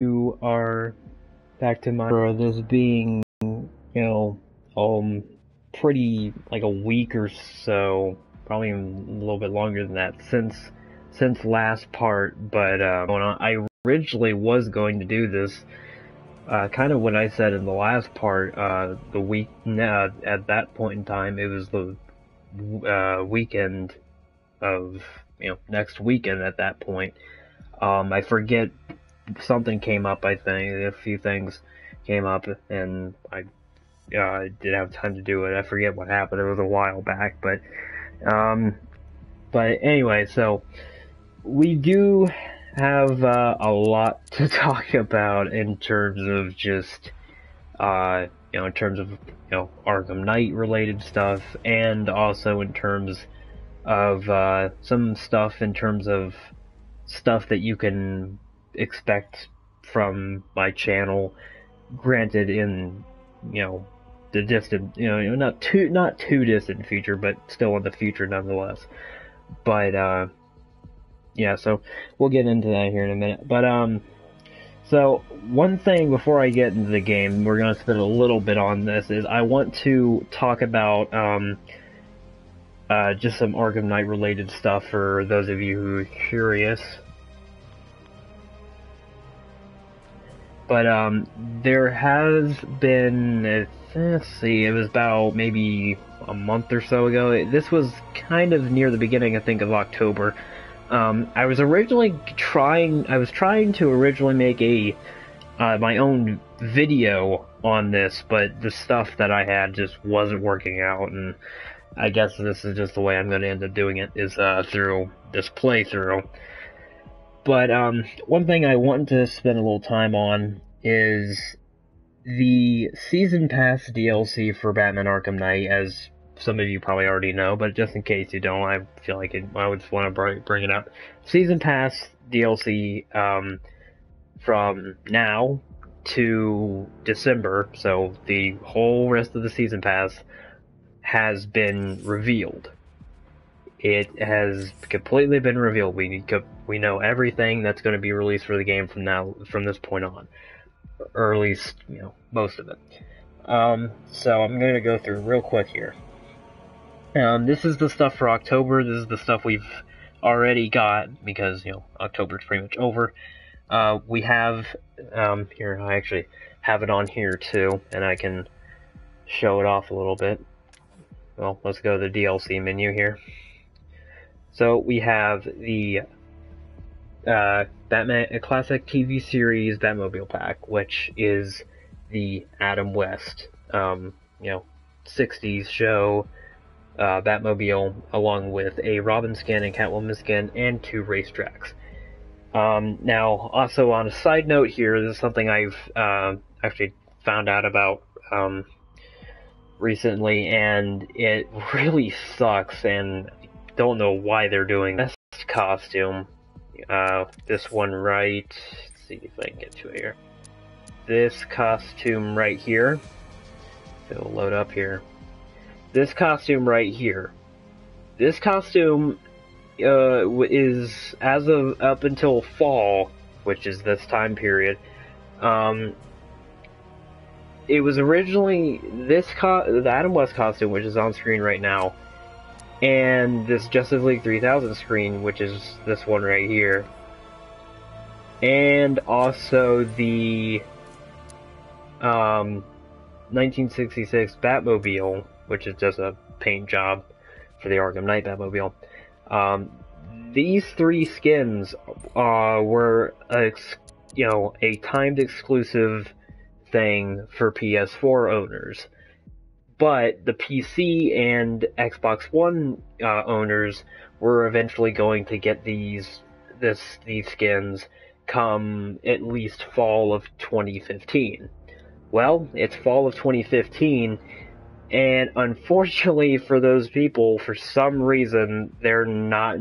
You are back to my for this being, pretty like a week or so, probably even a little bit longer than that since last part. But I originally was going to do this, kind of what I said in the last part. The week at that point in time, it was the weekend of next weekend at that point. I forget something came up. I think a few things came up, and I didn't have time to do it. I forget what happened. It was a while back, but anyway, so we do have a lot to talk about in terms of just in terms of Arkham Knight related stuff, and also in terms of some stuff in terms of stuff that you can expect from my channel, granted in the distant, not too distant future, but still in the future nonetheless. But yeah, so we'll get into that here in a minute. But so one thing before I get into the game, we're gonna spend a little bit on this, is I want to talk about just some Arkham Knight related stuff for those of you who are curious. But there has been, let's see, it was about maybe a month or so ago. This was kind of near the beginning, I think, of October. I was trying to originally make my own video on this, but the stuff that I had just wasn't working out, and I guess this is just the way I'm going to end up doing it, is through this playthrough. But one thing I want to spend a little time on is the Season Pass DLC for Batman Arkham Knight, as some of you probably already know, but just in case you don't, I feel like I would just want to bring it up. Season Pass DLC from now to December, so the whole rest of the Season Pass has been revealed. It has completely been revealed. We know everything that's going to be released for the game from this point on, or at least most of it. So I'm going to go through real quick here. This is the stuff for October. This is the stuff we've already got because October's pretty much over. We have here. I actually have it on here too, and I can show it off a little bit. Well, let's go to the DLC menu here. So we have the Batman Classic TV Series Batmobile Pack, which is the Adam West, 60s show Batmobile, along with a Robin skin and Catwoman skin and 2 racetracks. Now, also on a side note here, this is something I've actually found out about recently, and it really sucks, and don't know why they're doing this costume. This one right, let's see if I can get to it here. This costume right here, it'll load up here. This costume right here. This costume is, as of up until fall, which is this time period, it was originally the Adam West costume, which is on screen right now, and this Justice League 3000 screen, which is this one right here, and also the 1966 Batmobile, which is just a paint job for the Arkham Knight Batmobile. These 3 skins were a timed exclusive thing for PS4 owners. But the PC and Xbox One owners were eventually going to get these skins come at least fall of 2015. Well, it's fall of 2015, and unfortunately for those people, for some reason, they're not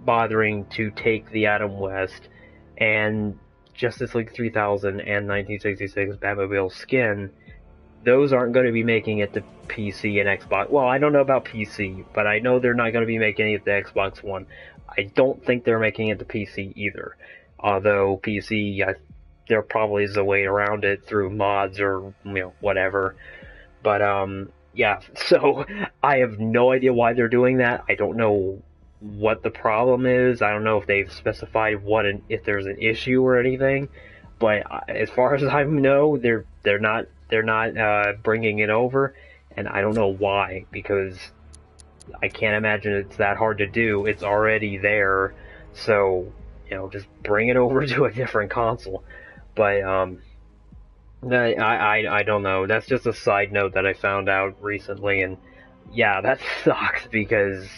bothering to take the Adam West and Justice League 3000 and 1966 Batmobile skin. Those aren't going to be making it to PC and Xbox. Well, I don't know about PC, but I know they're not going to be making it to Xbox One. I don't think they're making it to PC either. Although PC, there probably is a way around it through mods or whatever. But yeah. So I have no idea why they're doing that. I don't know what the problem is. I don't know if they've specified if there's an issue or anything. But as far as I know, they're not bringing it over, and I don't know why, because I can't imagine it's that hard to do. It's already there, so just bring it over to a different console. But I don't know. That's just a side note that I found out recently, and yeah, that sucks because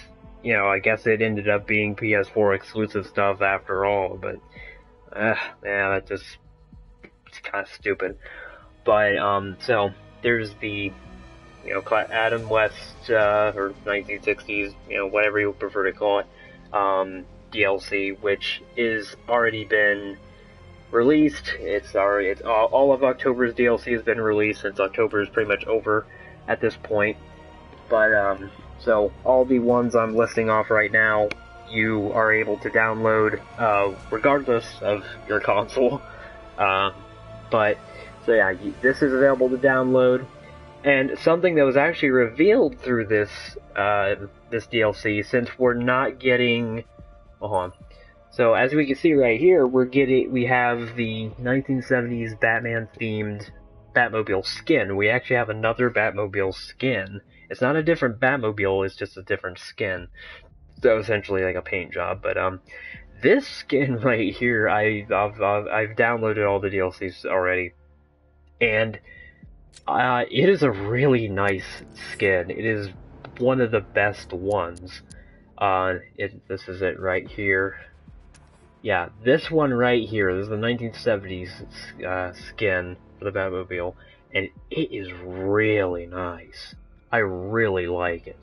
I guess it ended up being PS4 exclusive stuff after all. But yeah, that just it's kind of stupid. But so there's the Adam West or 1960s, whatever you prefer to call it, DLC, which is already been released. It's all of October's DLC has been released, since October is pretty much over at this point. But so all the ones I'm listing off right now, you are able to download regardless of your console. But so yeah, this is available to download. And something that was actually revealed through this this DLC, since we're not getting, hold on. So as we can see right here, we have the 1970s Batman themed Batmobile skin. We actually have another Batmobile skin. It's not a different Batmobile, it's just a different skin. So essentially like a paint job. But this skin right here, I've downloaded all the DLCs already, and it is a really nice skin. It is one of the best ones. This is it right here. Yeah, this one right here. This is the 1970s skin for the Batmobile, and it is really nice. I really like it.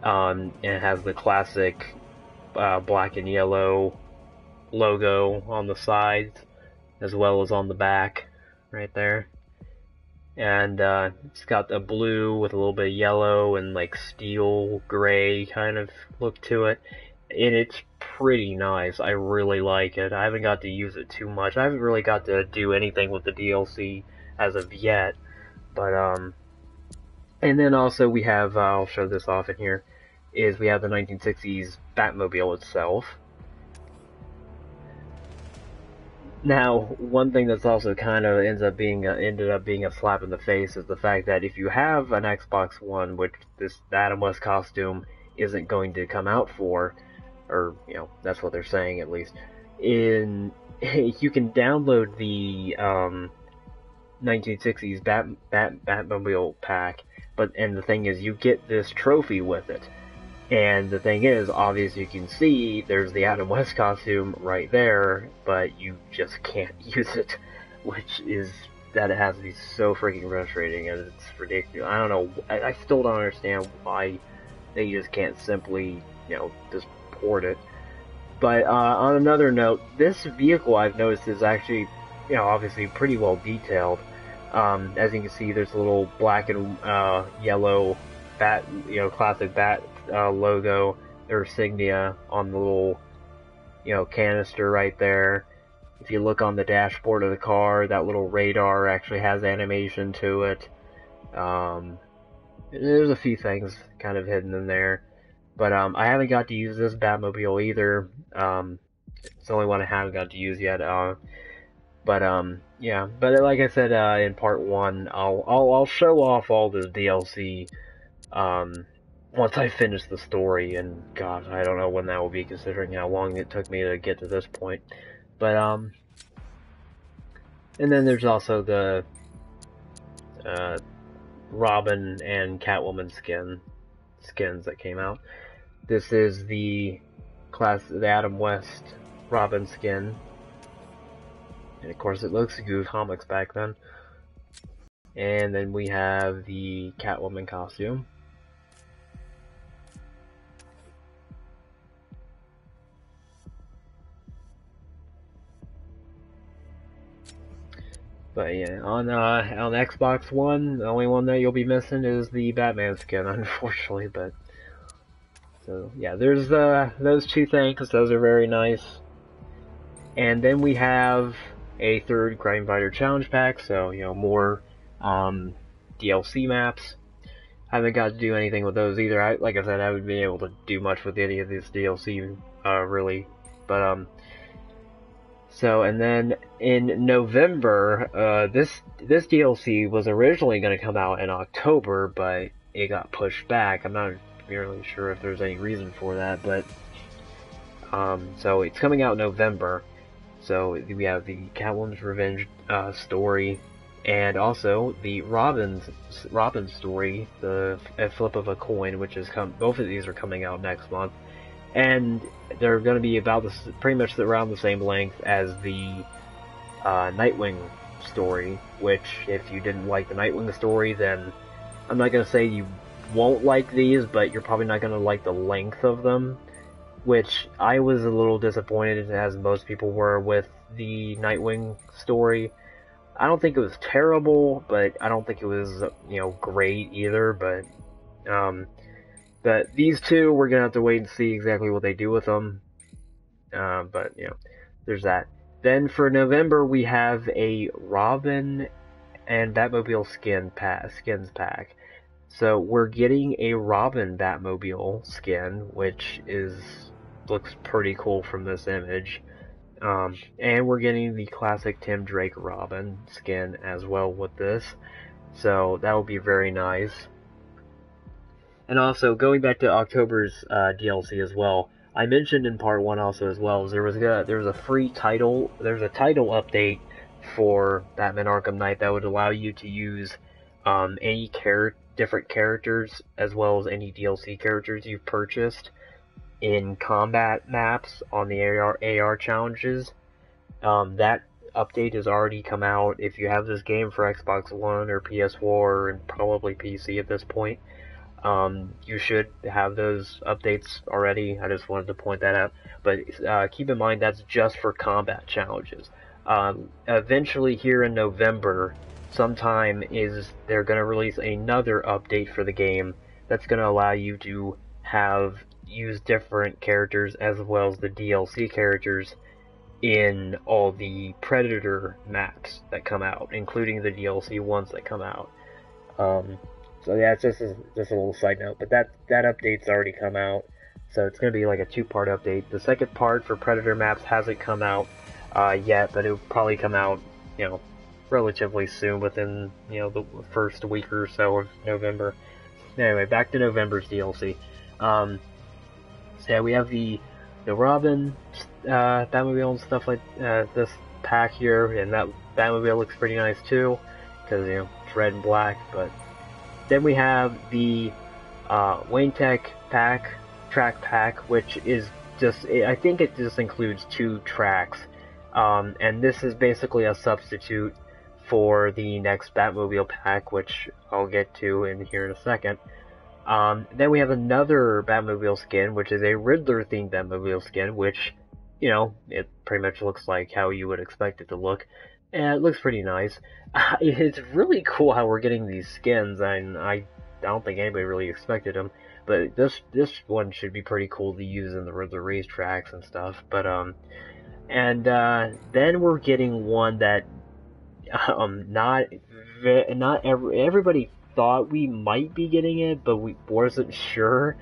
It has the classic black and yellow logo on the sides, as well as on the back, right there. And it's got a blue with a little bit of yellow and like steel gray kind of look to it, and it's pretty nice. I really like it. I haven't got to use it too much. I haven't really got to do anything with the DLC as of yet, but and then also we have, I'll show this off in here, is we have the 1960s Batmobile itself. Now, one thing that's also kind of ended up being a slap in the face is the fact that if you have an Xbox One, which this Adam West costume isn't going to come out for, or that's what they're saying at least, you can download the 1960s Batmobile pack, and the thing is, you get this trophy with it. And the thing is, obviously you can see there's the Adam West costume right there, but you just can't use it, which is that it has to be so freaking frustrating, and it's ridiculous. I don't know, I still don't understand why they just can't simply, just port it. But on another note, this vehicle I've noticed is actually, obviously pretty well detailed. As you can see, there's a little black and yellow bat, classic bat logo, or insignia on the little, canister right there. If you look on the dashboard of the car, that little radar actually has animation to it. There's a few things kind of hidden in there, but I haven't got to use this Batmobile either. It's the only one I haven't got to use yet. But yeah. But like I said in part 1, I'll show off all the DLC once I finish the story, and gosh, I don't know when that will be, considering how long it took me to get to this point. But and then there's also the Robin and Catwoman skins that came out. This is the Adam West Robin skin, and of course it looks like Goose comics back then. And then we have the Catwoman costume. But yeah, on Xbox One, the only one that you'll be missing is the Batman skin, unfortunately. But so yeah, there's those two things. Those are very nice. And then we have a third Crime Fighter Challenge Pack, so, more DLC maps. I haven't got to do anything with those either. Like I said, I haven't been able to do much with any of this DLC, really. But, so, and then in November, this DLC was originally going to come out in October, but it got pushed back. I'm not really sure if there's any reason for that, but, so it's coming out in November. So we have the Catwoman's Revenge story, and also the Robin story, the Flip of a Coin, which is both of these are coming out next month, and they're going to be about pretty much around the same length as the Nightwing story. Which, if you didn't like the Nightwing story, then I'm not going to say you won't like these, but you're probably not going to like the length of them. Which I was a little disappointed, as most people were, with the Nightwing story. I don't think it was terrible, but I don't think it was, great either. But these two, we're gonna have to wait and see exactly what they do with them. But there's that. Then for November, we have a Robin and Batmobile skins pack. So we're getting a Robin Batmobile skin, which looks pretty cool from this image. And we're getting the classic Tim Drake Robin skin as well with this. So that will be very nice. And also, going back to October's DLC as well, I mentioned in part 1 also as well, there was a free title, there's a title update for Batman Arkham Knight that would allow you to use any different characters, as well as any DLC characters you've purchased in combat maps on the AR challenges. That update has already come out. If you have this game for Xbox One or PS4 and probably PC at this point, you should have those updates already. I just wanted to point that out. But keep in mind that's just for combat challenges. Eventually here in November, sometime they're going to release another update for the game that's going to allow you to use different characters as well as the DLC characters in all the Predator maps that come out, including the DLC ones that come out. So yeah, it's just a little side note, but that update's already come out, so it's going to be like a 2-part update. The second part for Predator maps hasn't come out yet, but it'll probably come out, relatively soon, within, the first week or so of November. Anyway, back to November's DLC. So yeah, we have the Robin Batmobile and stuff like this pack here, and that Batmobile looks pretty nice too, because it's red and black. But then we have the Wayne Tech track pack, which is I think it just includes 2 tracks, and this is basically a substitute for the next Batmobile pack, which I'll get to here in a second. Then we have another Batmobile skin, which is a Riddler-themed Batmobile skin, which, it pretty much looks like how you would expect it to look. And it looks pretty nice. It's really cool how we're getting these skins, and I don't think anybody really expected them. But this one should be pretty cool to use in the Riddler racetracks and stuff. But, then we're getting one that, everybody thought we might be getting it, but we wasn't sure.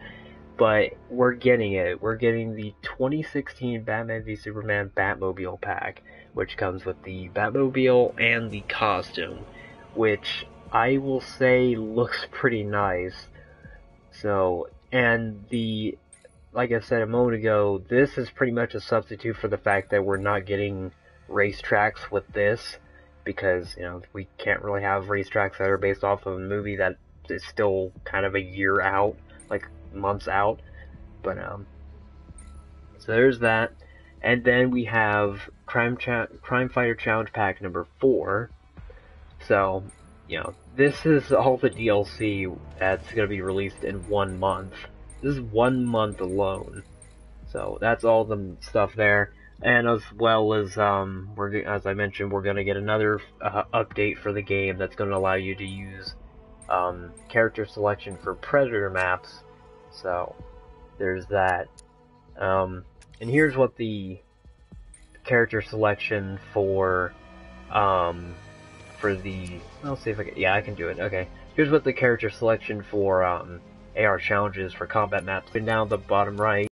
But we're getting it. We're getting the 2016 Batman v Superman Batmobile pack, which comes with the Batmobile and the costume, which I will say looks pretty nice. So, and like I said a moment ago, this is pretty much a substitute for the fact that we're not getting racetracks with this, because, we can't really have racetracks that are based off of a movie that is still kind of a year out, like months out. But, so there's that. And then we have Crime Fighter Challenge Pack number 4. So, this is all the DLC that's going to be released in 1 month. This is 1 month alone. So that's all the stuff there. And as well as, as I mentioned, we're going to get another update for the game that's going to allow you to use character selection for Predator maps. So there's that. And here's what the character selection for the, I'll see if I can, yeah, I can do it. Okay, here's what the character selection for AR challenges for combat maps. And down the bottom right,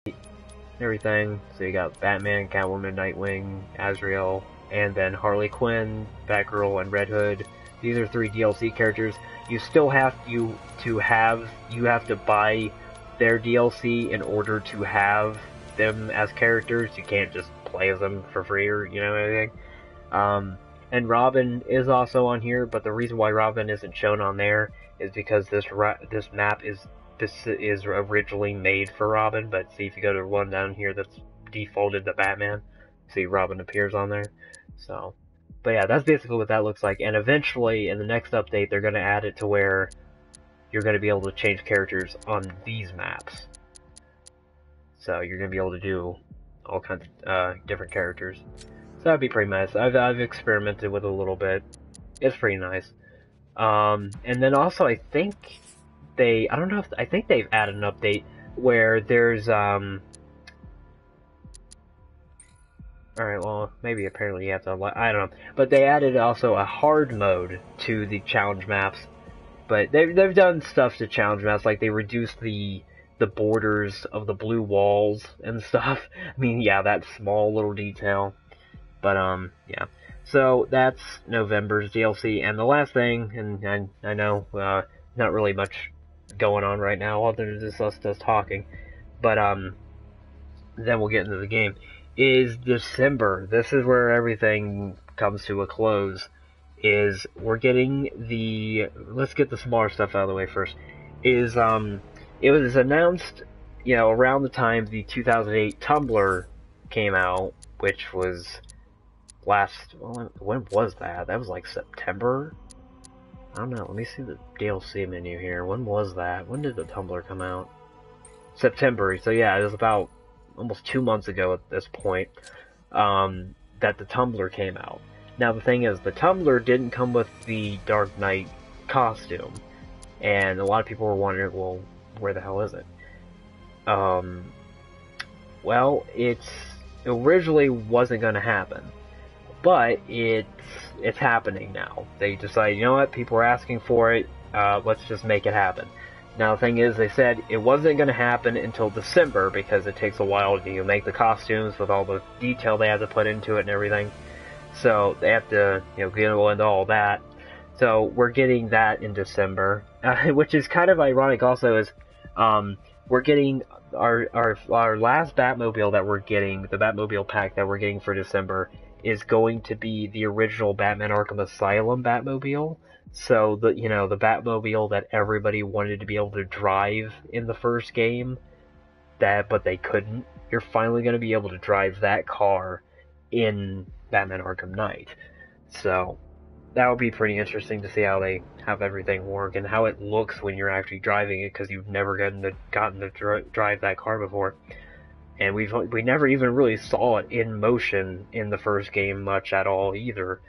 everything. So you got Batman, Catwoman, Nightwing, Azrael, and then Harley Quinn, Batgirl, and Red Hood. These are 3 DLC characters. You still have you have to buy their DLC in order to have them as characters. You can't just play as them for free or anything. And Robin is also on here, but the reason why Robin isn't shown on there is because this map is originally made for Robin. But see, if you go to one down here that's defaulted to Batman, see Robin appears on there. So, but yeah, that's basically what that looks like. And eventually, in the next update, they're going to add it to where you're going to be able to change characters on these maps. So you're going to be able to do all kinds of different characters. So that'd be pretty nice. I've experimented with it a little bit. It's pretty nice. And then also I think I think they've added an update where there's alright, well, maybe apparently you have to, I don't know. But they added also a hard mode to the challenge maps. But they've done stuff to challenge maps, like they reduced the borders of the blue walls and stuff. I mean, yeah, that small little detail. But, yeah. So, that's November's DLC. And the last thing, and I know, not really much going on right now, other than just us talking. But, then we'll get into the game. Is December. This is where everything comes to a close. We're getting let's get the smaller stuff out of the way first. It was announced, around the time the 2008 Tumblr came out, which was when was that? That was like September? I don't know, let me see the DLC menu here. When was that? When did the Tumblr come out? September, so yeah, it was about almost 2 months ago at this point, that the Tumblr came out. Now the thing is, the Tumblr didn't come with the Dark Knight costume, and a lot of people were wondering, well, where the hell is it? Well, it originally wasn't going to happen, but it's happening now. They decided, you know what, people are asking for it, let's just make it happen. Now the thing is, they said it wasn't going to happen until December, because it takes a while to make the costumes with all the detail they have to put into it and everything. So they have to, get into all that. So we're getting that in December, which is kind of ironic. Also, is we're getting our last Batmobile that we're getting, the Batmobile pack that we're getting for December, is going to be the original Batman Arkham Asylum Batmobile. So the Batmobile that everybody wanted to be able to drive in the first game, but they couldn't. You're finally going to be able to drive that car in Batman Arkham Knight. So that would be pretty interesting to see how they have everything work and how it looks when you're actually driving it, because you've never gotten to drive that car before. And we never even really saw it in motion in the first game much at all either,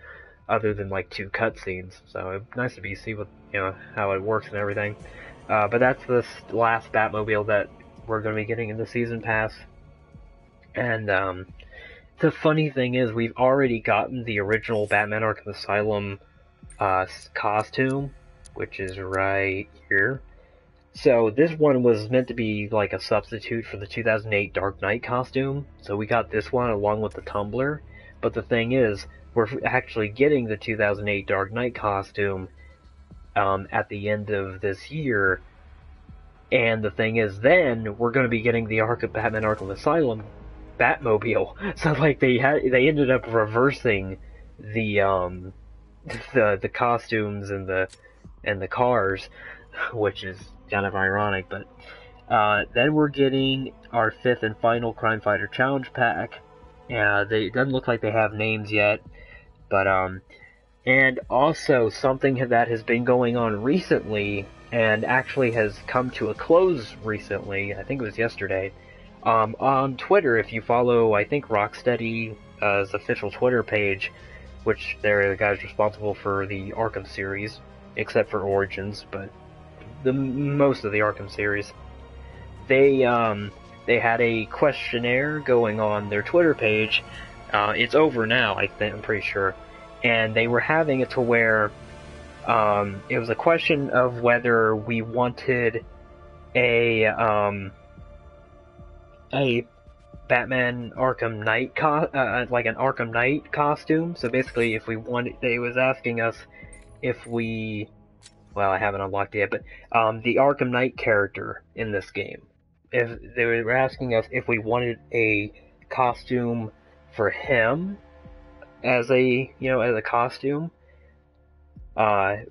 other than like 2 cutscenes. So it's nice to see what how it works and everything. But that's the last Batmobile that we're going to be getting in the season pass. And the funny thing is, we've already gotten the original Batman Arkham Asylum costume, which is right here. So this one was meant to be like a substitute for the 2008 Dark Knight costume. So we got this one along with the Tumblr. But the thing is, we're actually getting the 2008 Dark Knight costume at the end of this year. And the thing is, then we're going to be getting the Batman Arkham Asylum Batmobile. So like they ended up reversing the costumes and the cars, which is kind of ironic. But then we're getting our 5th and final Crime Fighter Challenge pack. It doesn't look like they have names yet, but and also something that has been going on recently and actually has come to a close recently. I think it was yesterday. On Twitter, if you follow, I think, Rocksteady's official Twitter page, which they're the guys responsible for the Arkham series, except for Origins, but most of the Arkham series, they had a questionnaire going on their Twitter page It's over now, I think, I'm pretty sure. And they were having it to where it was a question of whether we wanted a Batman Arkham Knight like an Arkham Knight costume. So basically, if we wanted, they was asking us if we, well, I haven't unlocked it yet, but the Arkham Knight character in this game, if they were asking us if we wanted a costume for him as a costume,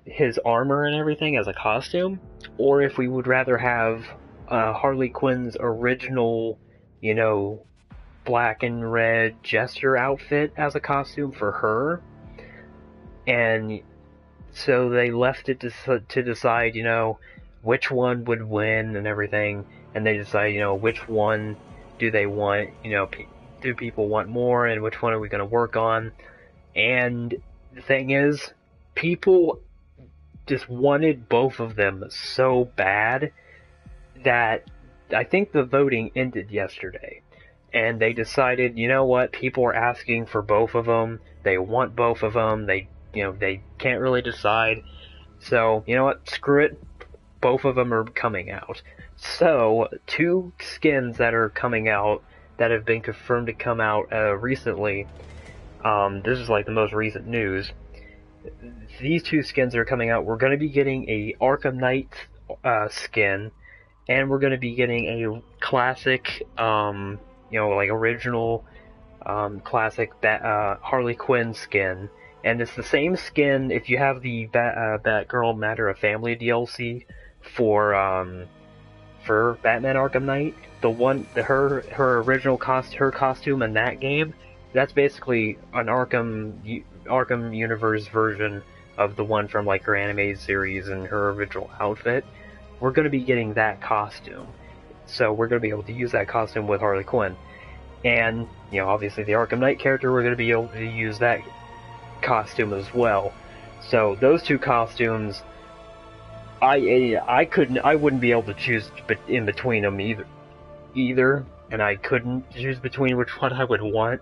his armor and everything as a costume, or if we would rather have Harley Quinn's original, black and red Jester outfit as a costume for her. And so they left it to decide, which one would win and everything, and they decide, which one do they want, do people want more, and which one are we going to work on. And the thing is, people just wanted both of them so bad that I think the voting ended yesterday. And they decided, what, people are asking for both of them, they want both of them, they can't really decide. So, what, screw it, both of them are coming out. So, 2 skins that are coming out, that have been confirmed to come out recently, this is like the most recent news. These 2 skins that are coming out, we're going to be getting a Arkham Knight skin, and we're going to be getting a classic, like original, classic Harley Quinn skin. And it's the same skin if you have the Batgirl Matter of Family DLC for Batman Arkham Knight. Her original costume in that game, that's basically an Arkham universe version of the one from like her animated series and her original outfit. We're going to be getting that costume, so we're going to be able to use that costume with Harley Quinn. And obviously the Arkham Knight character, we're going to be able to use that costume as well. So those 2 costumes, I wouldn't be able to choose in between them either, and I couldn't choose between which one I would want.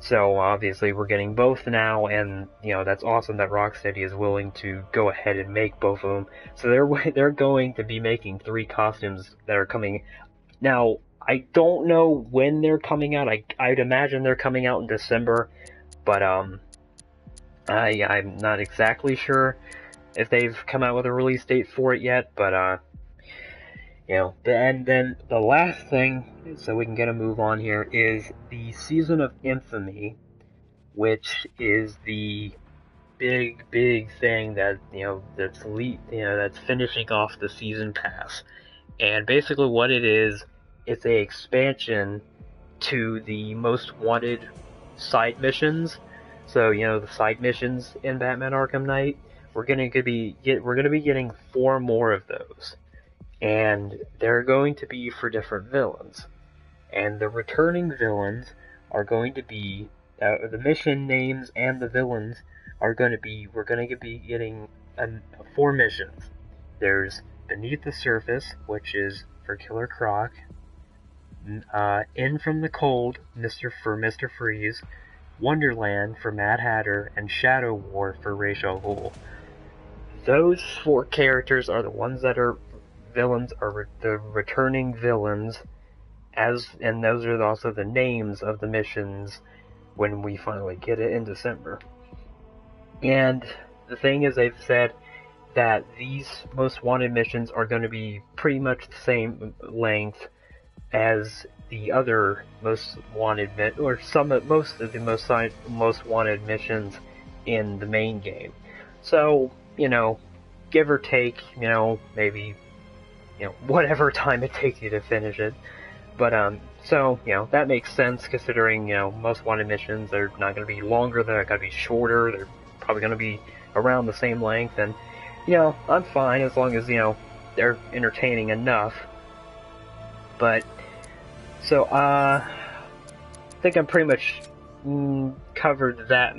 So obviously we're getting both now, and that's awesome that Rocksteady is willing to go ahead and make both of them. So they're going to be making 3 costumes that are coming. Now, I don't know when they're coming out. I'd imagine they're coming out in December, but I'm not exactly sure if they've come out with a release date for it yet. But and then the last thing, so we can get a move on here, is the Season of Infamy, which is the big thing that that's finishing off the season pass. And basically what it is, it's a expansion to the most wanted side missions. So the side missions in Batman Arkham Knight, we're gonna be getting 4 more of those, and they're going to be for different villains. And the returning villains are going to be the mission names, and the villains are going to be, we're going to be getting 4 missions. There's Beneath the Surface, which is for Killer Croc, In From the Cold, for Mr. Freeze, Wonderland for Mad Hatter, and Shadow War for Ra's al Ghul. Those 4 characters are the ones that are villains, are the returning villains, and those are also the names of the missions when we finally get it in December. And the thing is, they've said that these most wanted missions are going to be pretty much the same length as the other most wanted most of the most wanted missions in the main game. So, give or take, maybe, whatever time it takes you to finish it. But, so, that makes sense considering, most wanted missions, they're not going to be longer, they're not going to be shorter, they're probably going to be around the same length, and, I'm fine as long as, they're entertaining enough. But, so, I think I'm pretty much covered that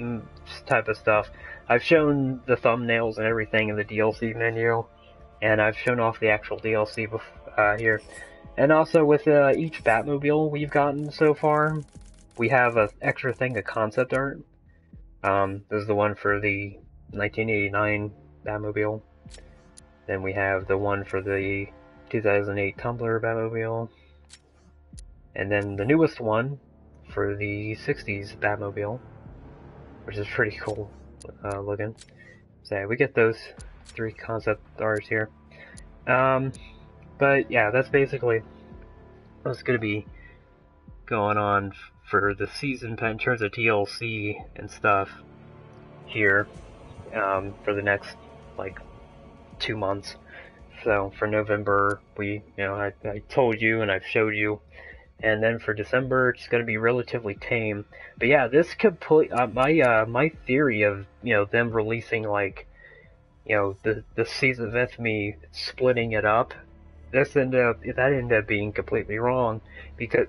type of stuff. I've shown the thumbnails and everything in the DLC menu, and I've shown off the actual DLC here. And also with each Batmobile we've gotten so far, we have an extra thing of concept art. This is the one for the 1989 Batmobile. Then we have the one for the 2008 Tumblr Batmobile. And then the newest one for the 60s Batmobile, which is pretty cool looking. So yeah, we get those 3 concept arts here. But yeah, that's basically what's going to be going on for the season in terms of TLC and stuff here for the next like 2 months. So for November, I told you and I've showed you, and then for December it's going to be relatively tame. But yeah, this my theory of them releasing like the season with me splitting it up. That ended up being completely wrong because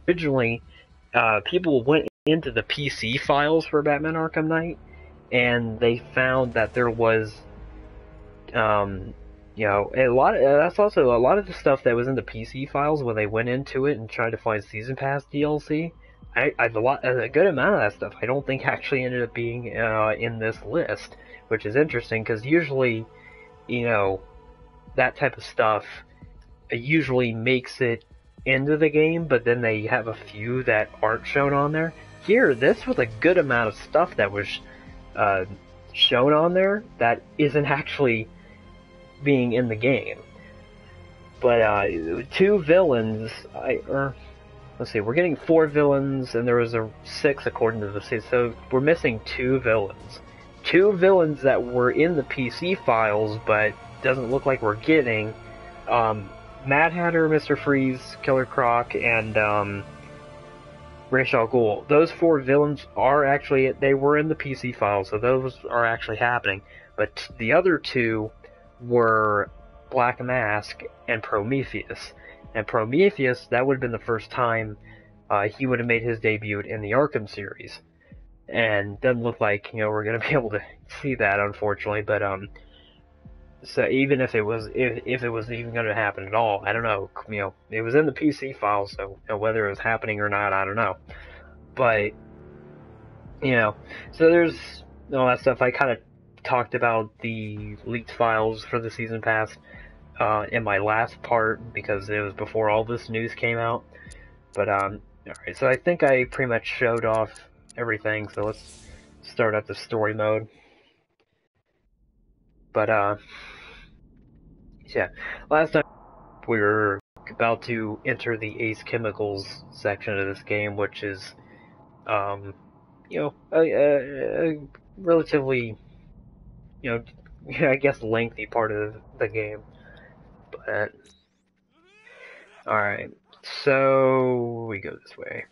originally people went into the PC files for Batman Arkham Knight and they found that there was a lot of the stuff that was in the PC files when they went into it and tried to find Season Pass DLC. A good amount of that stuff I don't think actually ended up being in this list, which is interesting because usually, that type of stuff usually makes it into the game, but then they have a few that aren't shown on there. Here, this was a good amount of stuff that was shown on there that isn't actually being in the game. But 2 villains, let's see, we're getting 4 villains, and there was a 6 according to the season, so we're missing 2 villains. 2 villains that were in the PC files, but doesn't look like we're getting. Mad Hatter, Mr. Freeze, Killer Croc, and Ra's al Ghul. Those 4 villains they were in the PC files, so those are actually happening. But the other 2 were Black Mask and Prometheus. And Prometheus, that would have been the first time he would have made his debut in the Arkham series. And doesn't look like, we're going to be able to see that, unfortunately. But, so even if it was even going to happen at all, I don't know. It was in the PC file, so whether it was happening or not, I don't know. But, so there's all that stuff. I kind of talked about the leaked files for the season pass in my last part because it was before all this news came out. But alright, so I think I pretty much showed off everything, so let's start up the story mode. But yeah, last time we were about to enter the Ace Chemicals section of this game, which is a relatively I guess lengthy part of the game. But alright, so we go this way.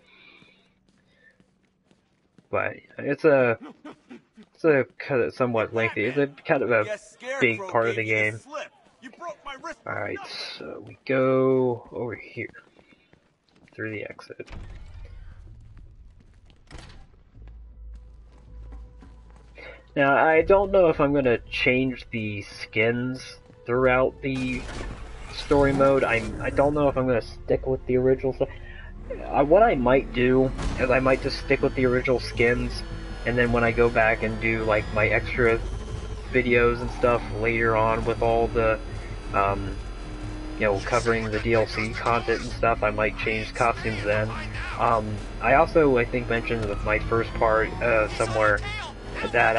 But it's a kind of somewhat lengthy. It's a kind of a big part of the game. Alright, so we go over here through the exit. Now, I don't know if I'm going to change the skins throughout the story mode. I don't know if I'm going to stick with the original stuff. What I might do is I might just stick with the original skins, and then when I go back and do like my extra videos and stuff later on with all the, covering the DLC content and stuff, I might change costumes then. I also, I think, mentioned with my first part somewhere that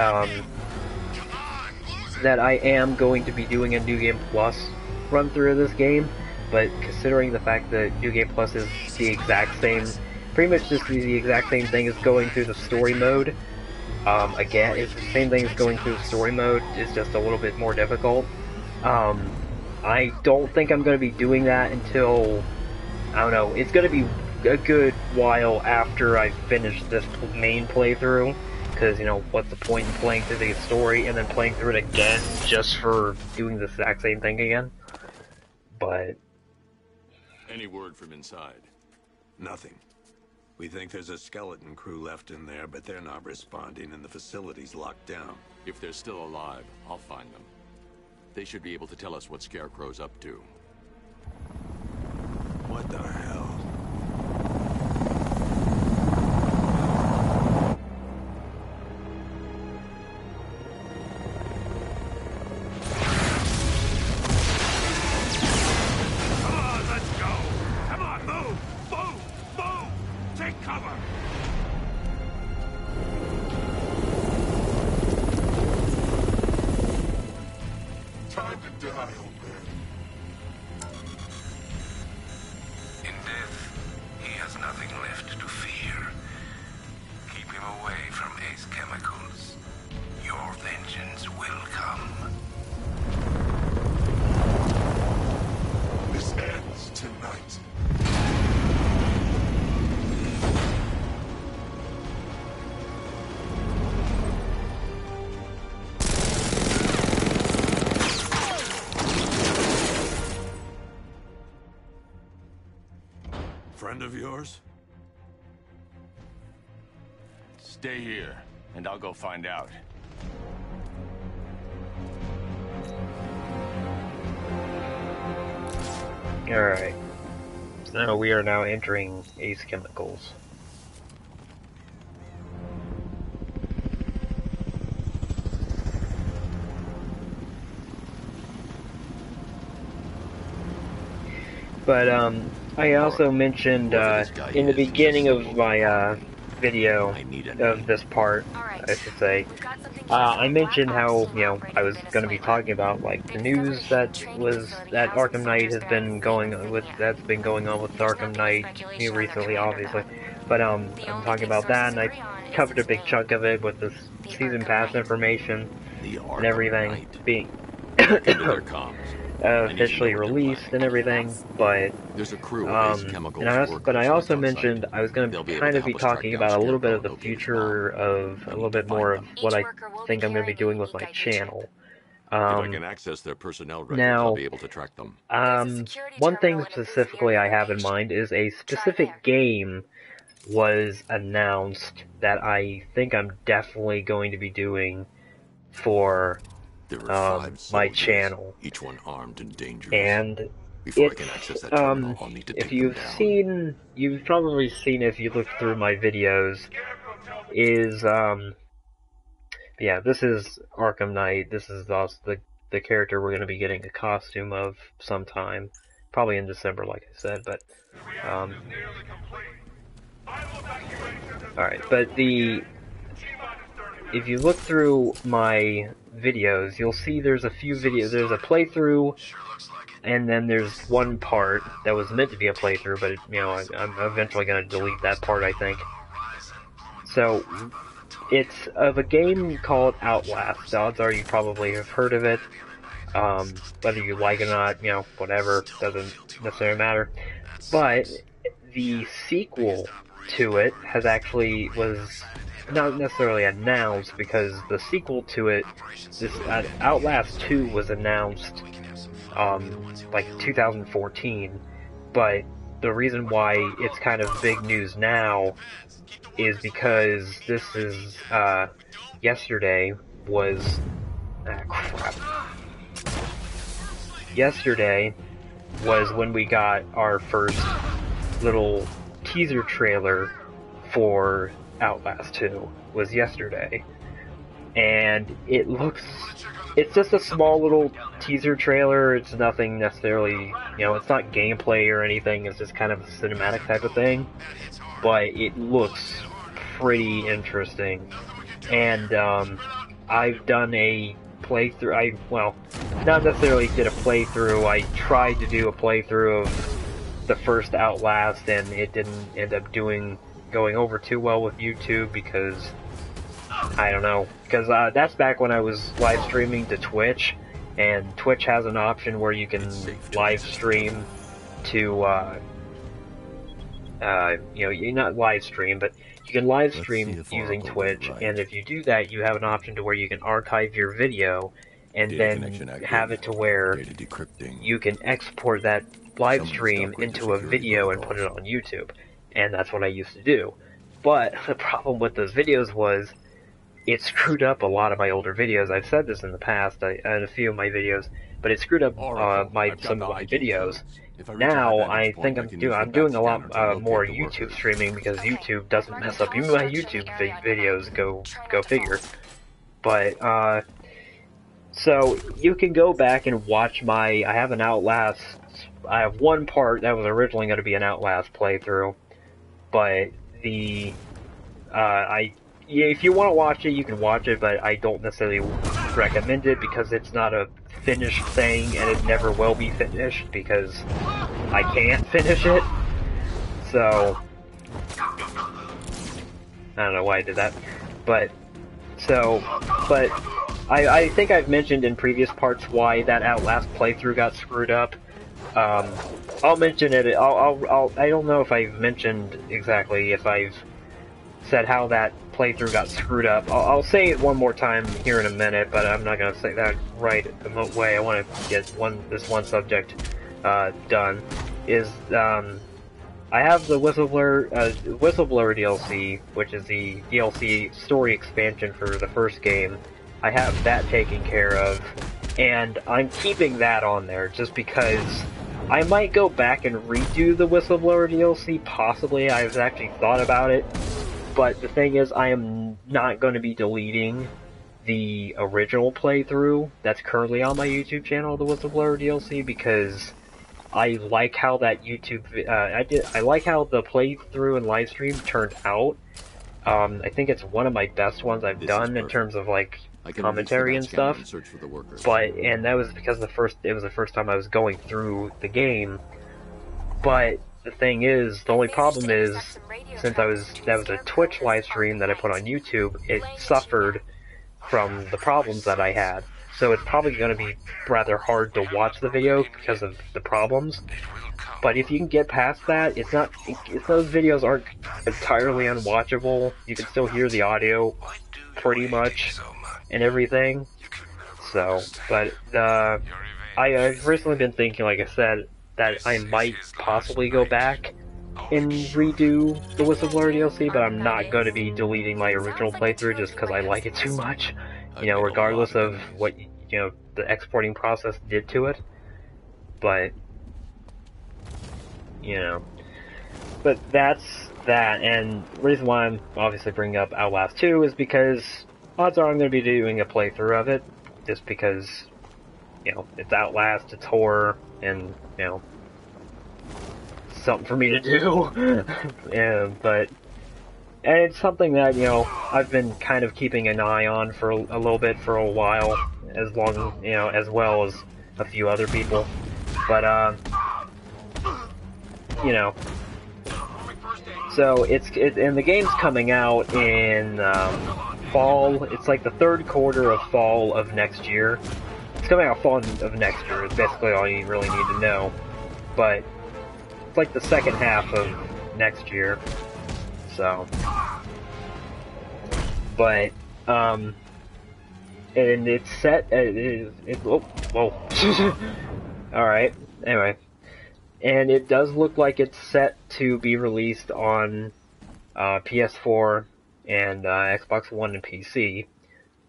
that I am going to be doing a New Game Plus run through of this game, but considering the fact that New Game Plus is the exact same, pretty much just the exact same thing as going through the story mode, again, it's the same thing as going through the story mode, it's just a little bit more difficult. I don't think I'm going to be doing that until, I don't know, it's going to be a good while after I finish this main playthrough. Because, what's the point in playing through the story and then playing through it again just for doing the exact same thing again? But... Any word from inside? Nothing. We think there's a skeleton crew left in there, but they're not responding and the facility's locked down. If they're still alive, I'll find them. They should be able to tell us what Scarecrow's up to. What the hell? In death, he has nothing left to fear. Keep him away from Ace Chemicals. Your vengeance will come. This ends tonight. Friend of yours? Stay here, and I'll go find out. Alright. So we are now entering Ace Chemicals. But, I also mentioned, in the beginning of my, video of this part, I should say, I mentioned how, you know, I was going to be talking about, like, the news that Arkham Knight has been that's been going on with Arkham Knight recently, obviously. But, I'm talking about that, and I covered a big chunk of it with this season pass information and everything being officially released and everything, but there's a crew of Ace Chemicals but I also workers left mentioned outside. I was going They'll to be able kind to of be help us track talking down about a little bit Scarecrow of the located future of We a need little to bit more find of them. what I think I'm going to be doing with my channel. If I can access their personnel records, now, I'll be able to track them. one thing specifically I have in mind is a specific game was announced that I think I'm definitely going to be doing for There are 5 my soldiers, channel, each one armed and dangerous. and Before I it's can access that terminal, I'll need to if take them down. you've probably seen if you look through my videos, is yeah, this is Arkham Knight. This is also the character we're going to be getting a costume of sometime, probably in December, like I said. But all right, but if you look through my videos, you'll see there's a few videos. There's a playthrough, and then there's one part that was meant to be a playthrough, but you know, I'm eventually going to delete that part, I think. So it's of a game called Outlast. Odds are you probably have heard of it. Whether you like it or not, you know, whatever, doesn't necessarily matter. But the sequel to it was not necessarily announced, because the sequel to it, this Outlast 2 was announced like 2014, but the reason why it's kind of big news now is because this is yesterday was crap. Yesterday was when we got our first little teaser trailer for Outlast 2, was yesterday. And it's just a small little teaser trailer. It's nothing necessarily, you know, it's not gameplay or anything, it's just kind of a cinematic type of thing. But it looks pretty interesting. And, I've done a playthrough, not necessarily did a playthrough, I tried to do a playthrough of the first Outlast, and it didn't end up going over too well with YouTube, because, I don't know, because that's back when I was live streaming to Twitch, and Twitch has an option where you can live stream to, you know, you're not live stream, but you can live stream using Twitch, and if you do that, you have an option to where you can archive your video, and then have it to where you can export that live stream into a video and put it on YouTube, and that's what I used to do. But the problem with those videos was, it screwed up a lot of my older videos. I've said this in the past, in a few of my videos, but it screwed up some of my videos. Now I think I'm doing a lot more YouTube streaming, because YouTube doesn't mess up even my YouTube videos. Go figure. But so you can go back and watch I have an Outlast. I have one part that was originally going to be an Outlast playthrough, but I yeah, if you want to watch it, you can watch it, but I don't necessarily recommend it because it's not a finished thing, and it never will be finished because I can't finish it. So I don't know why I did that, but I think I've mentioned in previous parts why that Outlast playthrough got screwed up. I'll mention it. I don't know if I've mentioned exactly if I've said how that playthrough got screwed up. I'll say it one more time here in a minute, but I'm not gonna say that right away. I want to get this one subject done. I have the Whistleblower DLC, which is the DLC story expansion for the first game. I have that taken care of, and I'm keeping that on there just because I might go back and redo the Whistleblower DLC, possibly. I've actually thought about it, but the thing is, I am not going to be deleting the original playthrough that's currently on my YouTube channel, the Whistleblower DLC, because I like how that I like how the playthrough and livestream turned out. I think it's one of my best ones I've done in terms of like commentary and stuff. And that was because it was the first time I was going through the game. But the thing is, the only problem is, since that was a Twitch livestream that I put on YouTube, it suffered from the problems that I had. So it's probably going to be rather hard to watch the video because of the problems. But if you can get past that, those videos aren't entirely unwatchable. You can still hear the audio pretty much and everything. So, but I've recently been thinking, like I said, that I might possibly go back and redo the Whistleblower DLC, but I'm not going to be deleting my original playthrough just because I like it too much. You know, regardless of what, the exporting process did to it. But, but that's that, and the reason why I'm obviously bringing up Outlast 2 is because odds are I'm going to be doing a playthrough of it, just because, it's Outlast, it's horror, and, something for me to do. And it's something that, I've been kind of keeping an eye on for a little bit for a while, as well as a few other people. But, so and the game's coming out in, fall. It's like the third quarter of fall of next year. It's coming out fall of next year, is basically all you really need to know. But it's like the second half of next year. So, but, and it's set, whoa. Alright, anyway. And it does look like it's set to be released on, PS4 and, Xbox One and PC,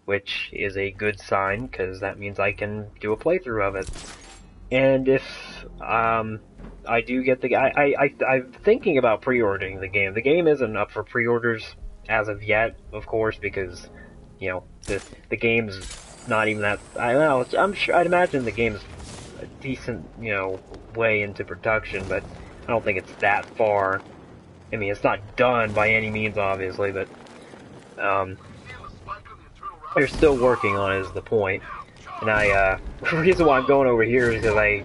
which is a good sign, because that means I can do a playthrough of it. And if, I do get I'm thinking about pre-ordering the game. The game isn't up for pre-orders as of yet, of course, because, the game's not even that, I don't know, I'd imagine the game's a decent, way into production, but I don't think it's that far. I mean, it's not done by any means, obviously, but, they're still working on it is the point. And the reason why I'm going over here is because I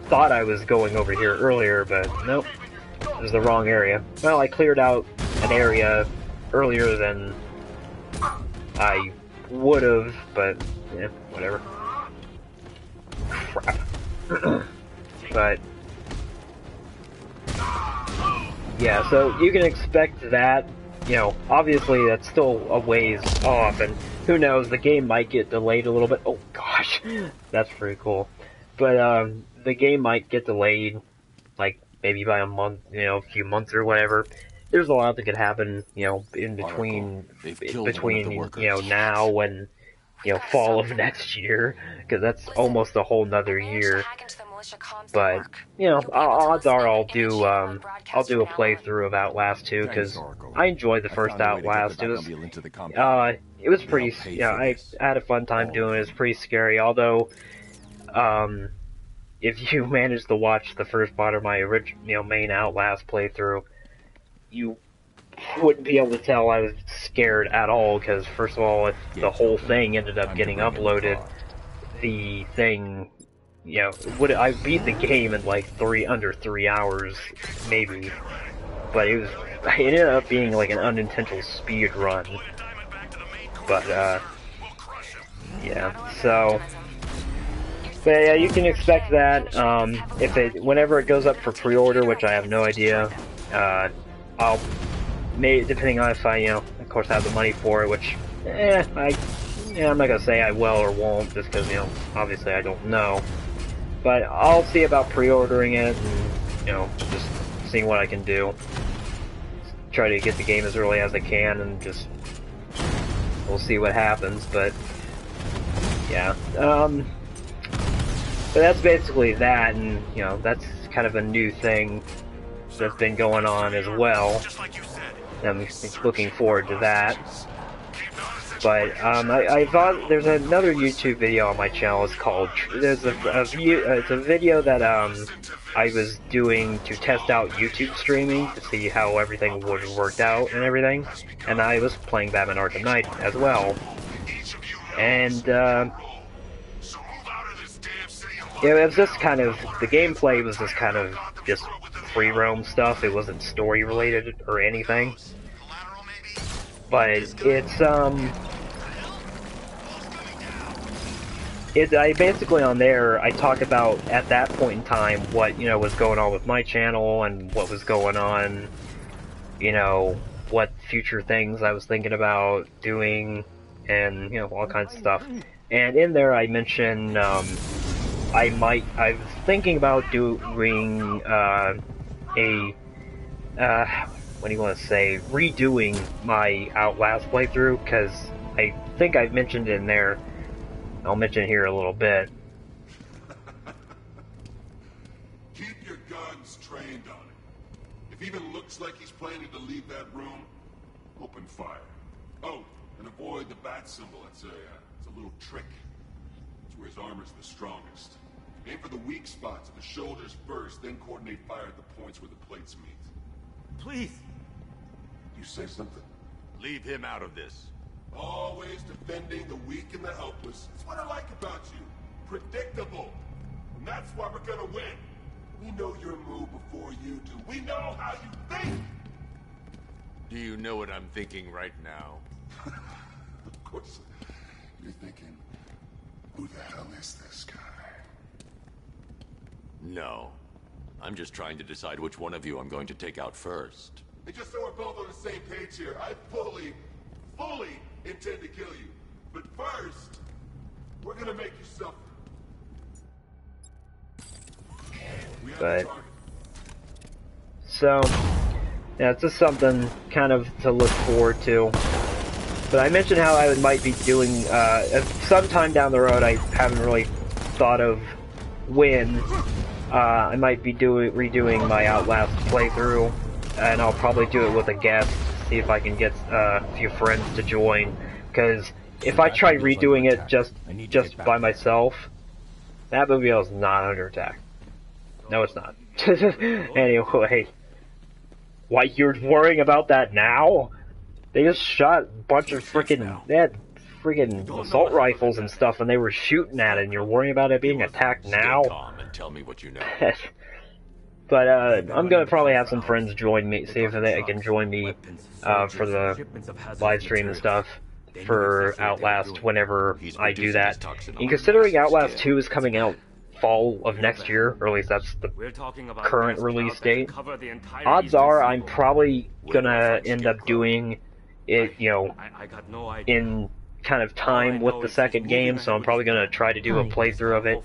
thought I was going over here earlier, but nope, it was the wrong area. Well, I cleared out an area earlier than I would have, but yeah, whatever. Crap. But yeah, so you can expect that. Obviously that's still a ways off, and who knows, the game might get delayed a little bit. Oh gosh, that's pretty cool. But the game might get delayed, like maybe by a month, a few months or whatever. There's a lot that could happen, in between, now and, fall of next year, because that's almost a whole nother year. But, odds are I'll do a playthrough of Outlast 2, because I enjoyed the first Outlast. It was pretty, I had a fun time doing it. It was pretty scary, although, if you manage to watch the first part of my original, main Outlast playthrough, you wouldn't be able to tell I was scared at all, because first of all, if the whole thing ended up getting uploaded, the thing, you know, I beat the game in like under 3 hours, maybe, but it ended up being like an unintentional speed run. But yeah, so. But yeah, you can expect that. Whenever it goes up for pre-order, which I have no idea, I'll depending on if I, of course, have the money for it, which, I'm not gonna say I will or won't, just because, obviously I don't know. But I'll see about pre-ordering it, and, just seeing what I can do. Try to get the game as early as I can, and just we'll see what happens. But yeah. But that's basically that, and, that's kind of a new thing that's been going on as well. I'm looking forward to that. But, I thought there's another YouTube video on my channel. It's called, it's a video that, I was doing to test out YouTube streaming, to see how everything would have worked out and everything. And I was playing Batman Arkham Knight as well. And, yeah, it was just kind of, the gameplay was just kind of just free roam stuff. It wasn't story related or anything. But I basically on there, I talk about at that point in time what, was going on with my channel and what was going on, what future things I was thinking about doing and, all kinds of stuff. And in there I mentioned, I was thinking about doing, what do you want to say, redoing my Outlast playthrough, because I think I've mentioned it in there. I'll mention it here a little bit. Keep your guns trained on him. If he even looks like he's planning to leave that room, open fire. Oh, and avoid the bat symbol. It's a little trick. It's where his armor's the strongest. Aim for the weak spots of the shoulders first, then coordinate fire at the points where the plates meet. Please. You say something? Leave him out of this. Always defending the weak and the helpless. That's what I like about you. Predictable. And that's why we're gonna win. We know your move before you do. We know how you think! Do you know what I'm thinking right now? Of course. You're thinking, who the hell is this guy? No. I'm just trying to decide which one of you I'm going to take out first. And just so we're both on the same page here, I fully intend to kill you. But first, we're gonna make you suffer. We have a target. So, yeah, it's just something kind of to look forward to. But I mentioned how I might be doing, sometime down the road, I haven't really thought of when, I might be redoing my Outlast playthrough, and I'll probably do it with a guest, see if I can get a few friends to join, because if I try redoing it just by myself, that movie is not under attack. No, it's not. Anyway, why, you're worrying about that now? They just shot a bunch of they had freaking assault rifles and stuff, and they were shooting at it, and you're worrying about it being attacked now? Stay calm and tell me what you know. But, I'm gonna probably have some friends join me, see if they can join me, for the live stream and stuff, for Outlast whenever I do that. And considering Outlast 2 is coming out fall of next year, or at least that's the current release date, odds are I'm probably gonna end up doing it, in kind of time with the second game, so I'm probably gonna try to do a playthrough of it,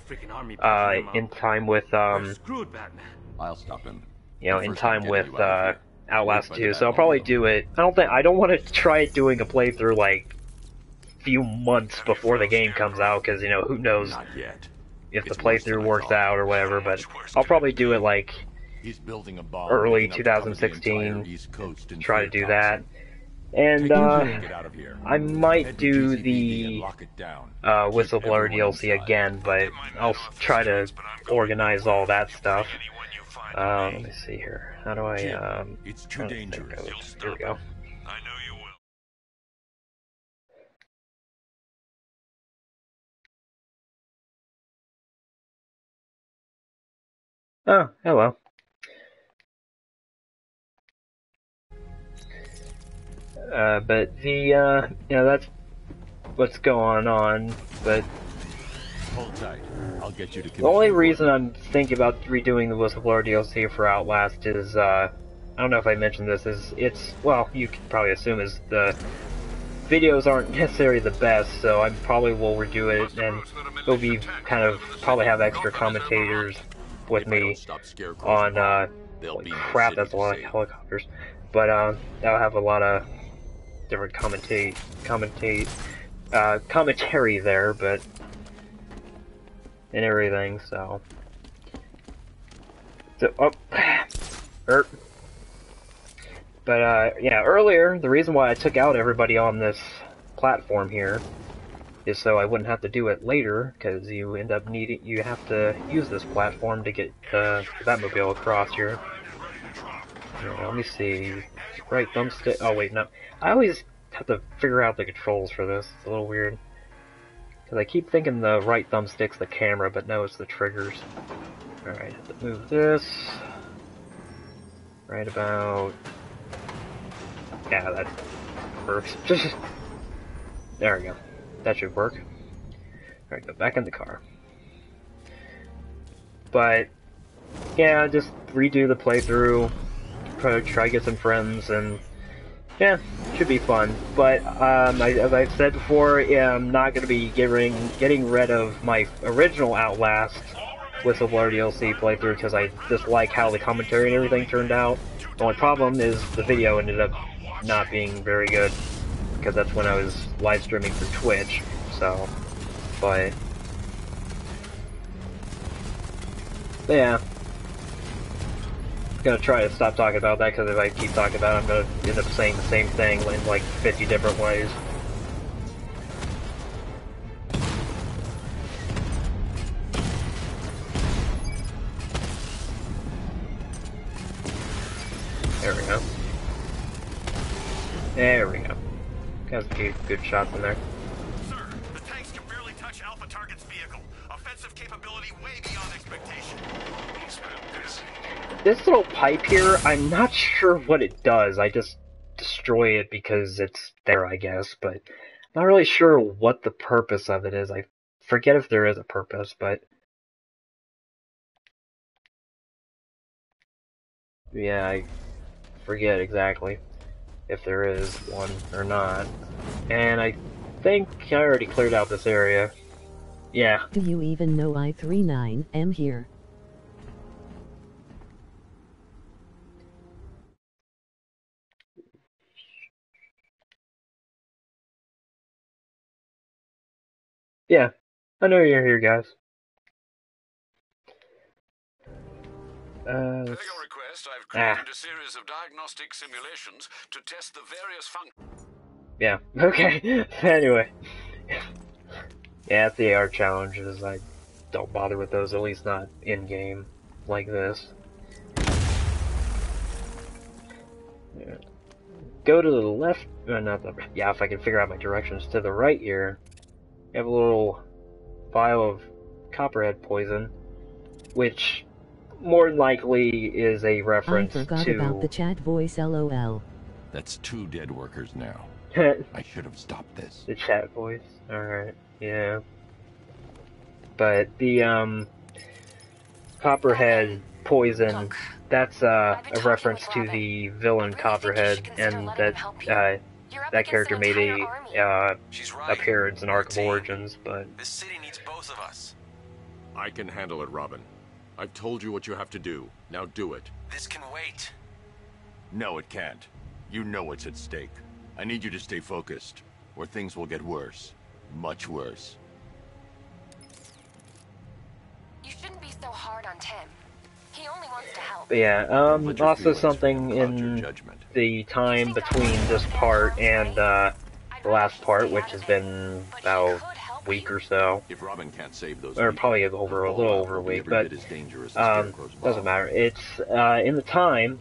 in time with, I'll stop him. in time with, Outlast 2, so I'll probably do it. I don't want to try doing a playthrough, like, few months before the game comes out, because, who knows Not yet. if the playthrough works out or whatever, but I'll probably do it, like, He's building a bomb early enough to cover the 2016, entire East Coast in try to 3 do that. And Get out of here. I might Head to do GCPD and the lock it down. Whistleblower everyone DLC inside. again, but I'll try to organize all that stuff. Let me see here. How do I, Jim, it's too I don't think dangerous. Here we go. I know you will. Oh, hello. But that's what's going on, but Hold tight. I'll get you to the only Commissioner reason Gordon. I'm thinking about redoing the Whistleblower DLC for Outlast is, I don't know if I mentioned this, well, you can probably assume is the videos aren't necessarily the best, so I probably will redo it, and it'll be kind of, probably have extra commentators with If I me don't stop scarecrows on, tomorrow, there'll holy be no crap, city that's a to lot of save. helicopters, but, that'll have a lot of different commentary there, but, and everything, so, but, yeah, earlier, the reason why I took out everybody on this platform here is so I wouldn't have to do it later, because you have to use this platform to get the Batmobile across here. Let me see, right thumbstick, oh wait, no, I always have to figure out the controls for this, it's a little weird. Because I keep thinking the right thumbstick's the camera, but no, it's the triggers. Alright, have to move this. Right about... yeah, that works. There we go. That should work. Alright, go back in the car. But, yeah, just redo the playthrough, try to get some friends, and yeah, should be fun. But, as I've said before, I'm not going to be getting rid of my original Outlast Whistleblower DLC playthrough, because I just like how the commentary and everything turned out. The only problem is the video ended up not being very good, because that's when I was live streaming for Twitch, so, but yeah. I'm gonna try to stop talking about that, because if I keep talking about it, I'm gonna end up saying the same thing in like 50 different ways. There we go. There we go. Got a few good shots in there. Sir, the tanks can barely touch Alpha Target's vehicle. Offensive capability way beyond expectation. He's been busy. This little pipe here, I'm not sure what it does. I just destroy it because it's there, I guess, but I'm not really sure what the purpose of it is. I forget if there is a purpose, but yeah, I forget exactly if there is one or not. And I think I already cleared out this area. Yeah. Do you even know I-39 am here? Yeah. I know you're here, guys. Per your request, I've created a series of diagnostic simulations to test the various functions. Yeah, okay. Anyway. Yeah, it's the AR challenges. I don't bother with those, at least not in-game like this. Yeah. Go to the left, not the, yeah, if I can figure out my directions, to the right here, you have a little vial of copperhead poison, which more than likely is a reference to... I forgot about the chat voice, LOL. That's 2 dead workers now. I should have stopped this. The chat voice, alright, yeah. But the, copperhead poison, that's, a reference to the villain Copperhead, and that character made a, appearance in Arkham Origins, but... This city needs both of us. I can handle it, Robin. I've told you what you have to do. Now do it. This can wait. No, it can't. You know what's at stake. I need you to stay focused, or things will get worse. Much worse. You shouldn't be so hard on Tim. He only wants to help. But yeah, Let your also feelings something cloud your in judgment. the time between this part and the last part, which has been about a week or so, If Robin can't save those or people, probably the a little fallout over a will be week, every but bit as dangerous as Scarecrow's doesn't bomb. matter. It's in the time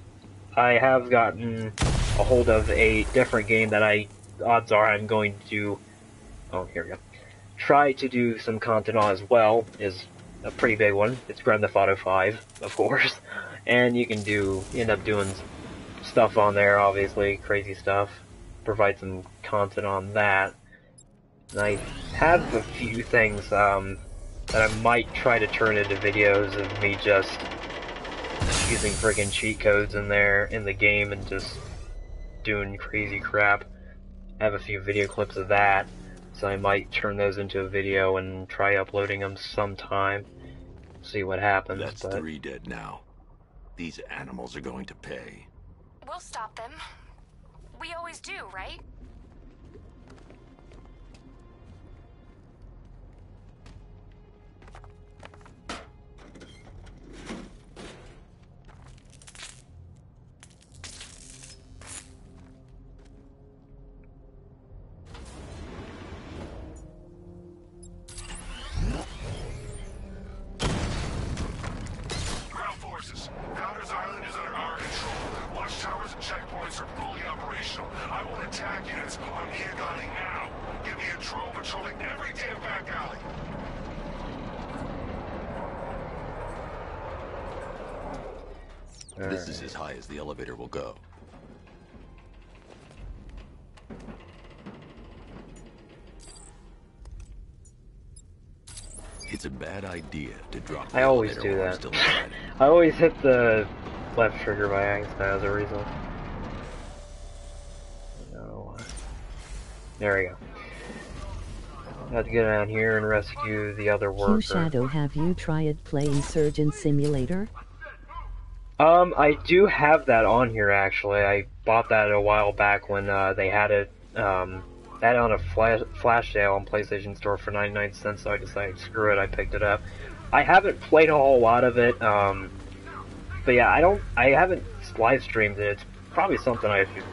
I have gotten a hold of a different game that odds are I'm going to, oh, here we go, try to do some content on as well. Is a pretty big one. It's Grand Theft Auto 5, of course, and you can end up doing stuff on there, obviously, crazy stuff. Provide some content on that. And I have a few things that I might try to turn into videos of me just using friggin' cheat codes in the game and just doing crazy crap. I have a few video clips of that, so I might turn those into a video and try uploading them sometime. See what happens. That's but 3 dead now. These animals are going to pay. We'll stop them. We always do, right? Ground forces, Founders Island is under our control. Watchtowers and checkpoints are fully operational. I want attack units on Neogani now. Give me a drone patrolling every damn back alley. This is as high as the elevator will go. It's a bad idea to drop the I always elevator do while I'm that. still inside it. I always hit the left trigger by accident as a result. No. There we go. Have to get down here and rescue the other worker. Q Shadow, have you tried playing Surgeon Simulator? I do have that on here actually. I bought that a while back when they had it that on a flash sale on PlayStation Store for 99 cents, so I decided screw it, I picked it up. I haven't played a whole lot of it, but yeah, I haven't live streamed it. It's probably something I should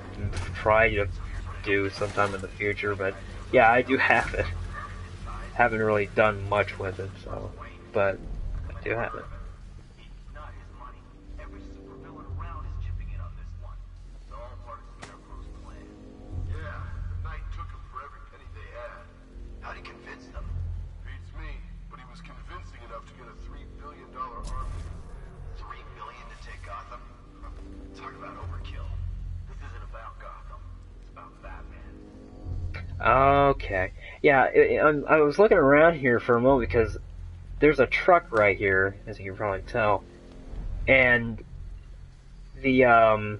try to do sometime in the future, but yeah, I do have it. Haven't really done much with it, so, but I do have it. Okay. Yeah, I was looking around here for a moment because there's a truck right here, as you can probably tell. And the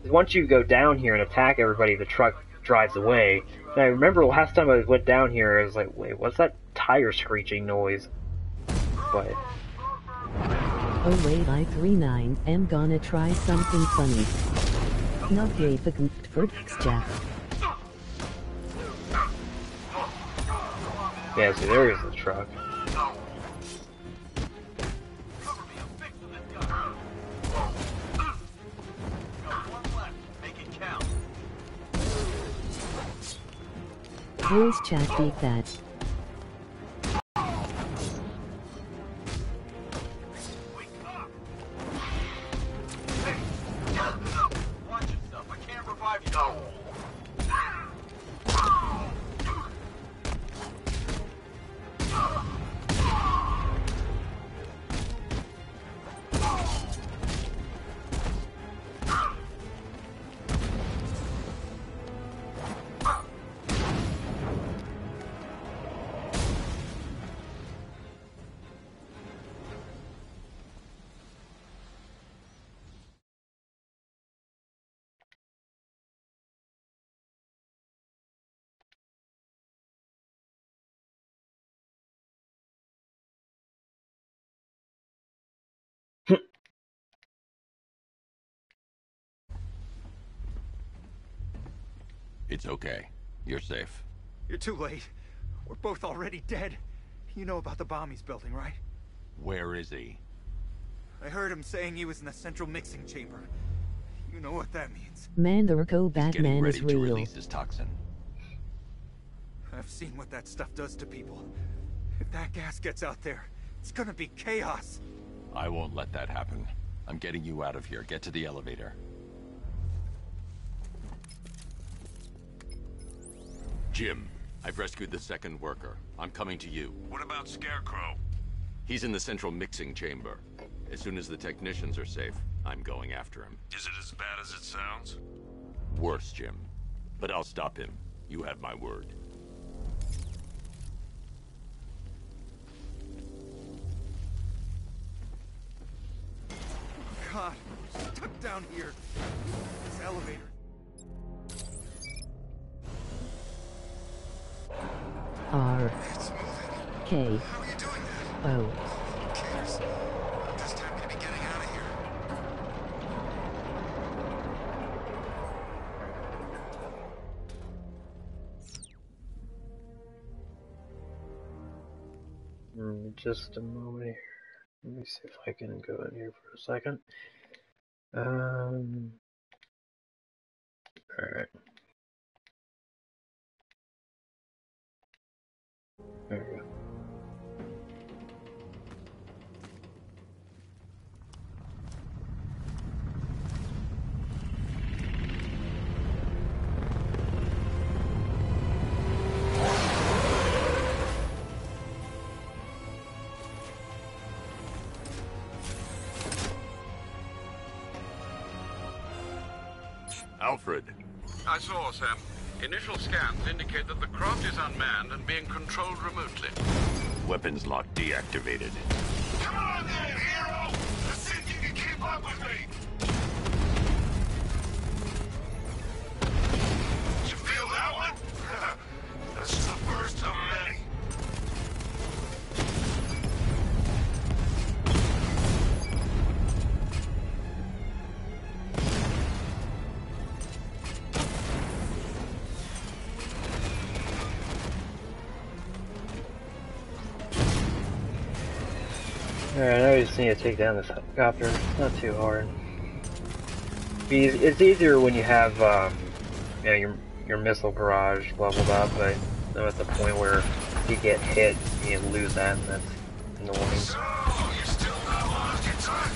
once you go down here and attack everybody, the truck drives away. And I remember last time I went down here, I was like, wait, what's that tire screeching noise? But Oh wait, I 39 am gonna try something funny. Not even for Jeff. yeah, see, there's the truck. Voice chat beat that. It's okay. You're safe. You're too late. We're both already dead. You know about the bomb he's building, right? Where is he? I heard him saying he was in the central mixing chamber. You know what that means. Mandarko He's getting Batman ready is to real. release his toxin. I've seen what that stuff does to people. If that gas gets out there, it's gonna be chaos. I won't let that happen. I'm getting you out of here. Get to the elevator. Jim, I've rescued the second worker. I'm coming to you. What about Scarecrow? He's in the central mixing chamber. As soon as the technicians are safe, I'm going after him. Is it as bad as it sounds? Worse, Jim. But I'll stop him. You have my word. God, I'm stuck down here. This elevator. R K How are you doing that? O. Who cares? Just time to be getting out of here. Just a moment here. Let me see if I can go in here for a second. Alright. There we go. Alfred. I saw, Sam. Initial scans indicate that the craft is unmanned and being controlled remotely. Weapons lock deactivated. Come on then, hero! Let's see if you can keep up with me! Did you feel that one? That's just the first of many. Alright, now we just need to take down this helicopter. It's not too hard. It's easier when you have you know, your missile barrage leveled up, but I'm at the point where if you get hit, you lose that, and that's annoying. So, you still not lost your touch?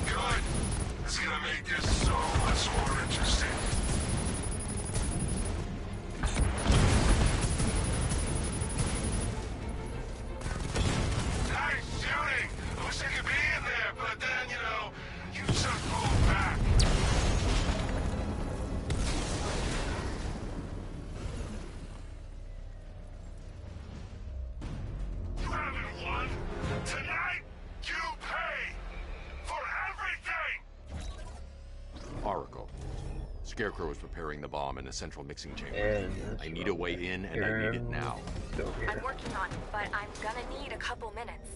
Good. It's gonna make this so much more interesting. Nice shooting! I wish I could be in there, but then, you know, you just pulled back. You haven't won. Tonight, you pay for everything! Oracle. Scarecrow is preparing the bomb in the central mixing chamber. And I need a way in, and I need it now. Go here. I'm working on it, but I'm gonna need a couple minutes.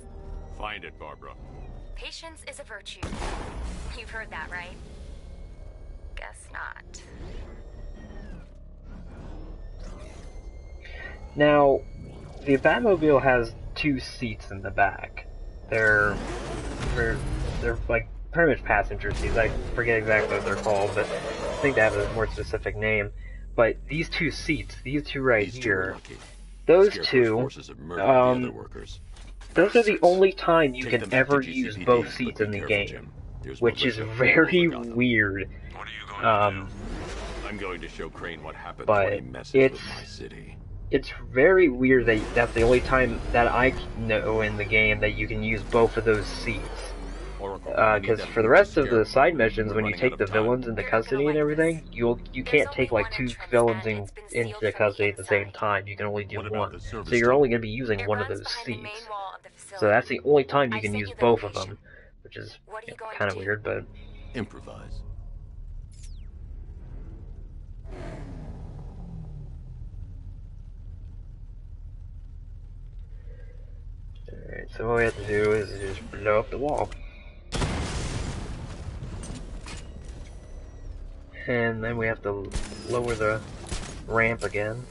Find it, Barbara. Patience is a virtue. You've heard that, right? Guess not. Now, the Batmobile has two seats in the back. They're like pretty much passenger seats. I forget exactly what they're called, but I think they have a more specific name. But these two seats, these two right These two are here, lucky. those Scarecrow's two, forces have murdered the other workers. those are the only time you Take can them back ever to use GCPD, both but seats be in the careful, game, Jim. There's which is militia all very over Gotham. weird. What are you going to do? I'm going to show Crane what happens But when he messes it's- with my city. It's very weird that that's the only time that I know in the game that you can use both of those seats. Oracle, I need Because that for the proof rest of Scarecrow. the side missions, We're when you running take out the of time. villains into You're gonna custody and like everything, you There's can't only take like one two entrance, villains and it's been into sealed from custody the at the same inside. time. You can only do What about one, the service so you're tunnel? only going to be using It one of runs those behind the seats. main wall of the facility. So that's the only time you I can sent use you the both of location. them, which is What are you going kind to of do? weird, but Improvise. alright. So what we have to do is just blow up the wall. And then we have to lower the ramp again.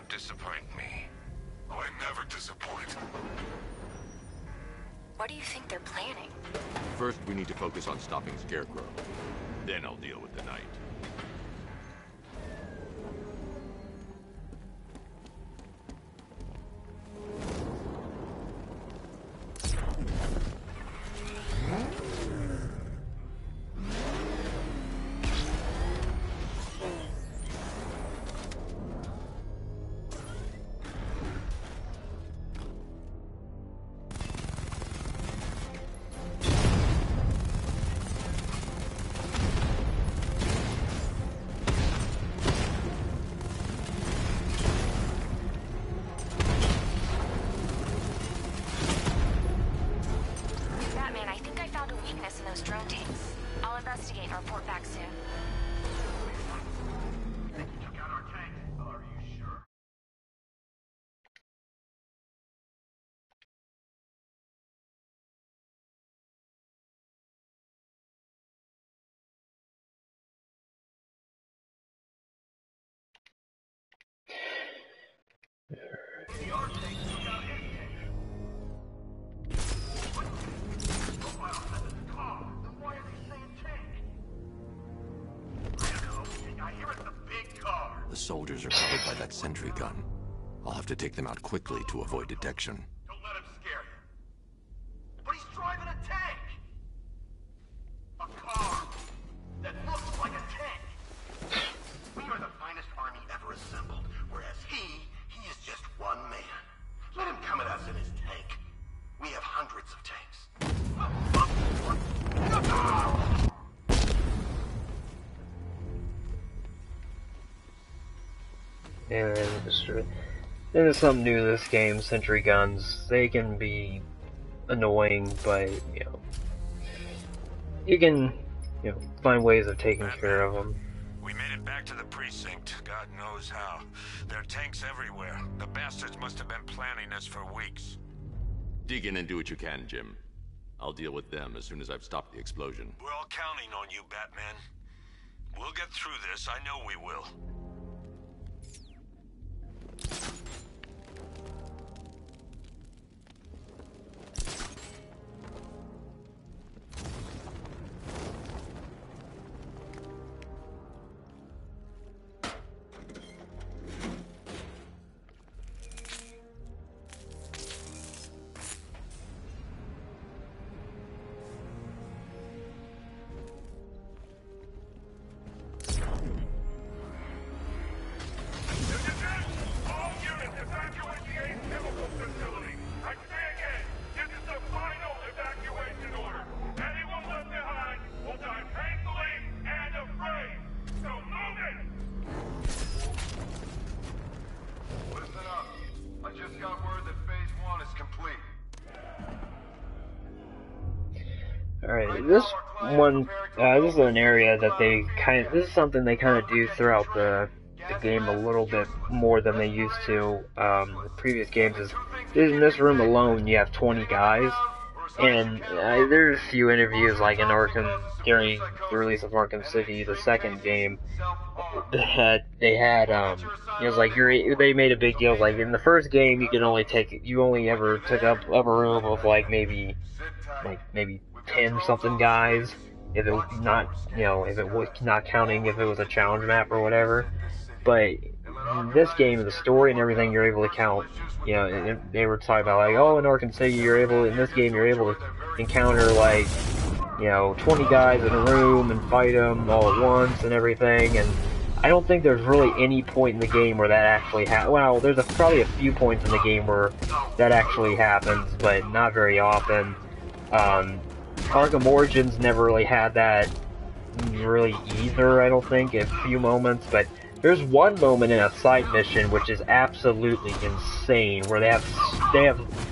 won't disappoint me. Oh, I never disappoint. What do you think they're planning? First, we need to focus on stopping Scarecrow. Then I'll deal with the Knight. The soldiers are covered by that sentry gun. I'll have to take them out quickly to avoid detection. Don't let him scare you. But he's driving a tank! A car that looks like a tank! We are the finest army ever assembled, whereas he is just one man. Let him come at us in his tank. We have hundreds of tanks. And there's something new to this game, sentry guns. They can be annoying, but, you know, you can, you know, find ways of taking care of them. We made it back to the precinct, God knows how. There are tanks everywhere. The bastards must have been planning this for weeks. Dig in and do what you can, Jim. I'll deal with them as soon as I've stopped the explosion. We're all counting on you, Batman. We'll get through this, I know we will. Alright, this is an area that this is something they kind of do throughout the game a little bit more than they used to. The previous games is, in this room alone, you have 20 guys, and there's a few interviews, like in Arkham, during the release of Arkham City, the second game, that they had, it was like, they made a big deal, like, in the first game, you only ever took up a room of, like, maybe 10 something guys, if it was not, if it was not counting if it was a challenge map or whatever. But in this game, the story and everything, you're able to count, they were talking about, like, oh, in Arkham City, in this game, you're able to encounter, like, 20 guys in a room and fight them all at once and everything, and I don't think there's really any point in the game where that actually happens. Well, there's probably a few points in the game where that actually happens, but not very often. Arkham Origins never really had that really either, I don't think, a few moments, but there's one moment in a side mission which is absolutely insane, where they have,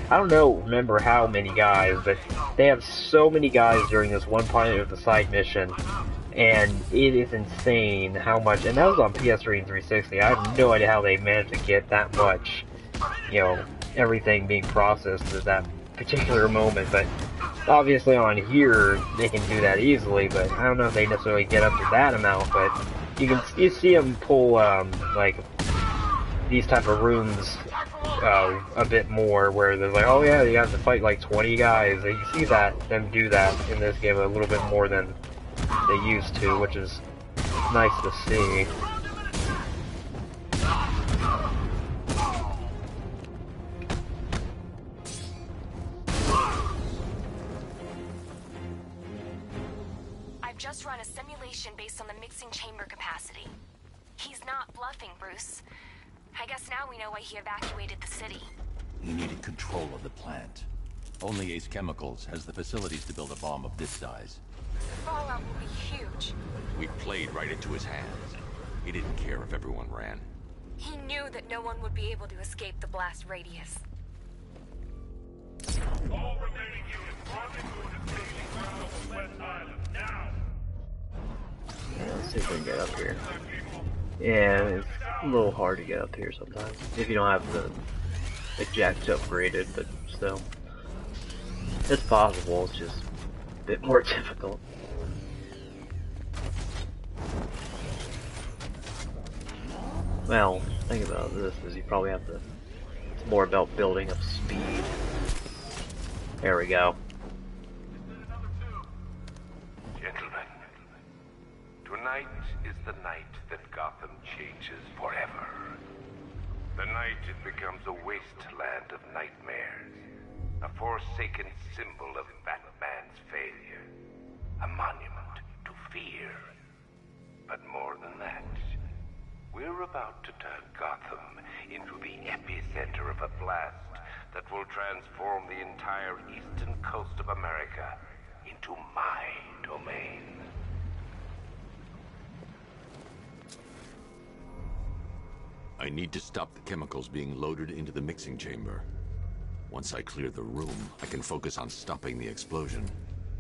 I don't remember how many guys, but they have so many guys during this one part of the side mission, and it is insane how much, and that was on PS3 and 360, I have no idea how they managed to get that much, everything being processed at that particular moment, but obviously on here they can do that easily, but I don't know if they necessarily get up to that amount, but you see them pull like these type of rooms a bit more, where they're like, oh yeah, you have to fight like 20 guys. And you see them do that in this game a little bit more than they used to, which is nice to see. I've just run a simulation based on the mixing chamber capacity. He's not bluffing, Bruce. I guess now we know why he evacuated the city. He needed control of the plant. Only Ace Chemicals has the facilities to build a bomb of this size. The fallout will be huge. We played right into his hands. He didn't care if everyone ran. He knew that no one would be able to escape the blast radius. All remaining units rendezvous at the staging ground of the West Island, now! Yeah, let's see if we can get up here. Yeah, it's a little hard to get up here sometimes, if you don't have the eject upgraded, but still. It's possible, it's just a bit more difficult. Well, the thing about this is you probably have to, it's more about building up speed. There we go. Gentlemen, tonight is the night that Gotham changes forever. The night it becomes a wasteland of nightmares, a forsaken symbol of Batman's failure, a monument to fear. But more than that, we're about to turn Gotham into the epicenter of a blast that will transform the entire eastern coast of America into my domain. I need to stop the chemicals being loaded into the mixing chamber. Once I clear the room, I can focus on stopping the explosion.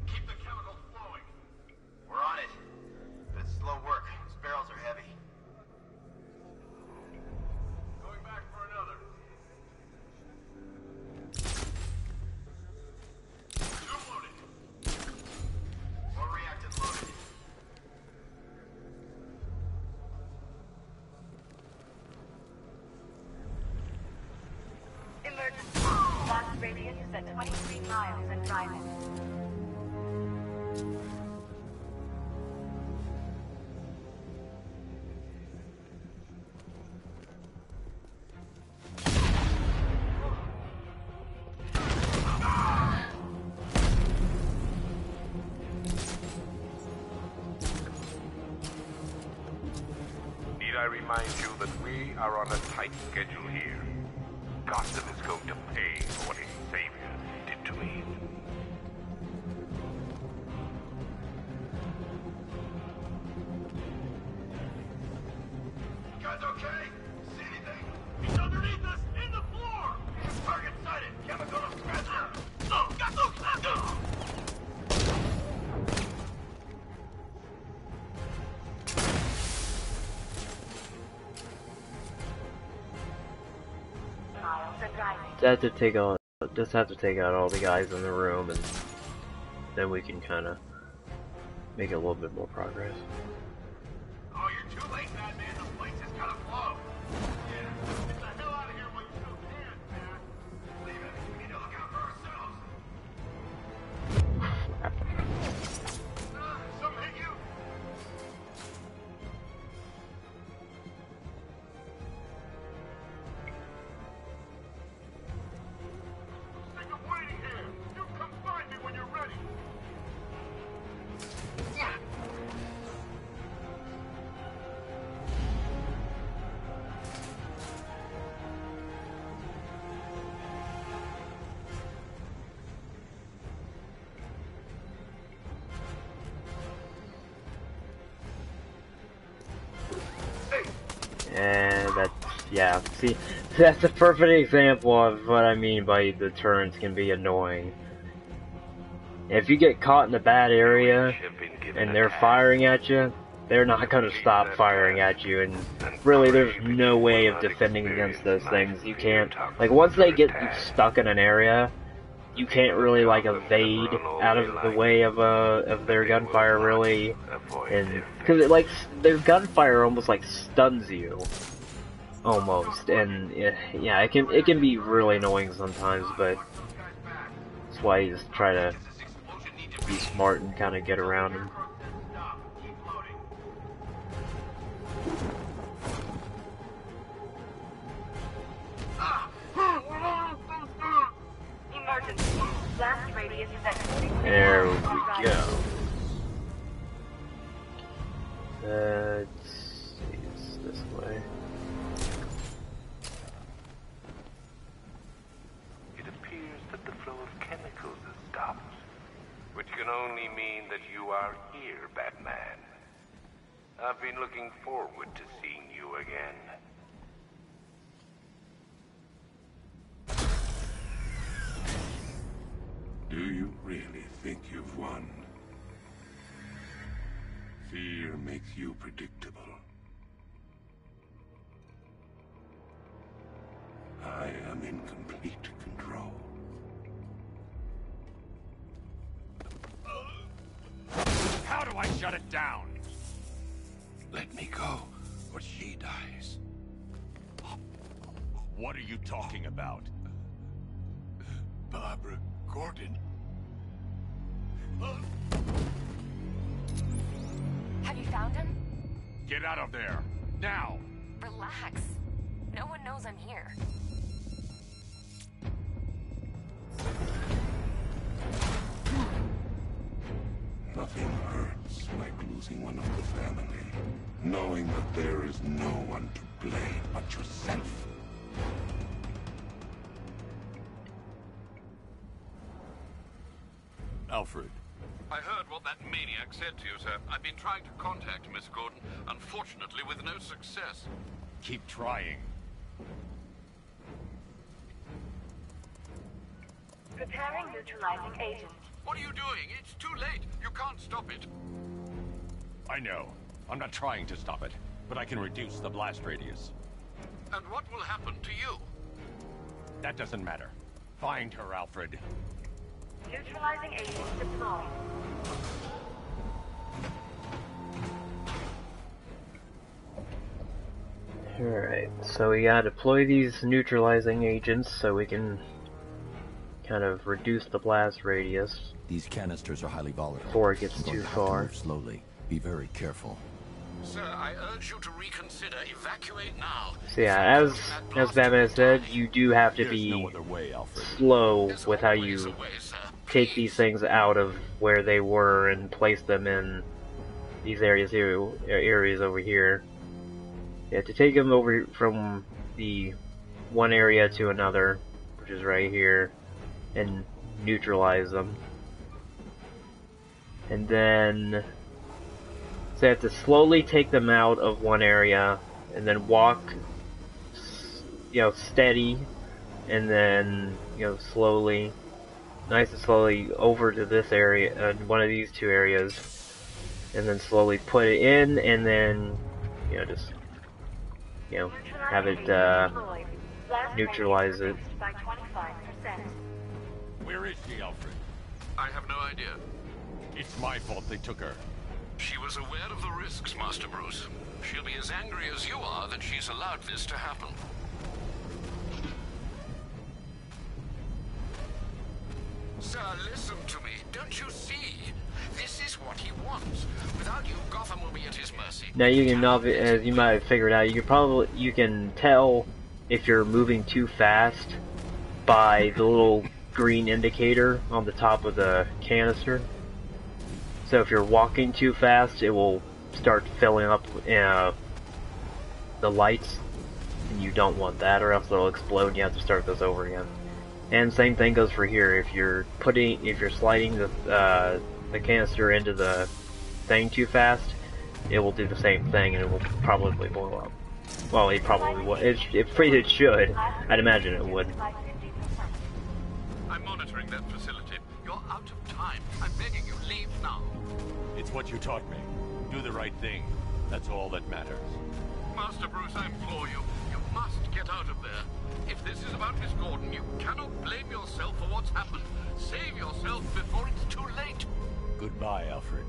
Keep the chemicals flowing. We're on it. But it's slow work. These barrels are heavy. Going back for another. Two loaded. More reactant loaded. Emergency. Blast radius is at 23 miles and driving. Need I remind you that we are on a tight schedule here? Gotham is going to pay for what his savior did to me. You guys okay? See anything? He's underneath us, in the floor! Target sighted! Chemical expressor! Miles and driving. Just have to take out all the guys in the room, and then we can kind of make a little bit more progress. Oh, you're too late, Batman. The place is gonna blow. Yeah, get the hell out of here while you still can, man. Leave it. We need to look out for ourselves. Something hit you? Sick of waiting here. You come find me when you're ready. And yeah, see, that's a perfect example of what I mean by the turns can be annoying. If you get caught in a bad area, and they're firing at you, they're not gonna stop firing at you, and really there's no way of defending against those things. You can't, like, once they get you stuck in an area, you can't really, like, evade out of the way of their gunfire, really, and, because, like, their gunfire almost, like, stuns you. almost, and yeah, it can be really annoying sometimes, but that's why you just try to be smart and kind of get around them. Emergency. Blast radius is at 46 There we miles. go. Let's see, it's this way. It appears that the flow of chemicals has stopped, which can only mean that you are here, Batman. I've been looking forward to seeing you again. Do you really think you've won? Fear makes you predictable. I am in complete control. How do I shut it down? Let me go, or she dies. What are you talking about? Barbara Gordon. Have you found him? Get out of there! Now! Relax. No one knows I'm here. Nothing hurts like losing one of the family. Knowing that there is no one to blame but yourself. Alfred. I heard what that maniac said to you, sir. I've been trying to contact Miss Gordon, unfortunately with no success. Keep trying. Preparing neutralizing agent. What are you doing? It's too late. You can't stop it. I know. I'm not trying to stop it, but I can reduce the blast radius. And what will happen to you? That doesn't matter. Find her, Alfred. Neutralizing agent deployed. Alright, so we gotta deploy these neutralizing agents so we can kind of reduce the blast radius. These canisters are highly volatile. Before it gets You're going too to have to far. move slowly. Be very careful. Sir, I urge you to reconsider. Evacuate now. So yeah, as Batman said, you do have to There's be no other way, Alfred. slow There's with how always you a way, sir. take these things out of where they were and place them in these areas here, areas over here. You have to take them over from the one area to another, which is right here, and neutralize them. And then, so you have to slowly take them out of one area, and then walk, steady, and then, slowly, nice and slowly over to this area, one of these two areas, and then slowly put it in, and then, just, have it, neutralize it. By 25%. Where is she, Alfred? I have no idea. It's my fault they took her. She was aware of the risks, Master Bruce. She'll be as angry as you are that she's allowed this to happen. Sir, listen to me. Don't you see? This is what he wants. Without you, Gotham will be at his mercy. Now you can, as you might have figured out, you can tell if you're moving too fast by the little green indicator on the top of the canister. So if you're walking too fast, it will start filling up the lights, and you don't want that, or else it'll explode and you have to start this over again. And same thing goes for here. If you're sliding the canister into the thing too fast, it will do the same thing, and it will probably blow up. Well, it probably would. It should. I'd imagine it would. I'm monitoring that facility. You're out of time. I'm begging you, leave now. It's what you taught me. Do the right thing. That's all that matters. Master Bruce, I implore you. You must get out of there. If this is about Miss Gordon, you cannot blame yourself for what's happened. Save yourself before it's too late. Goodbye, Alfred.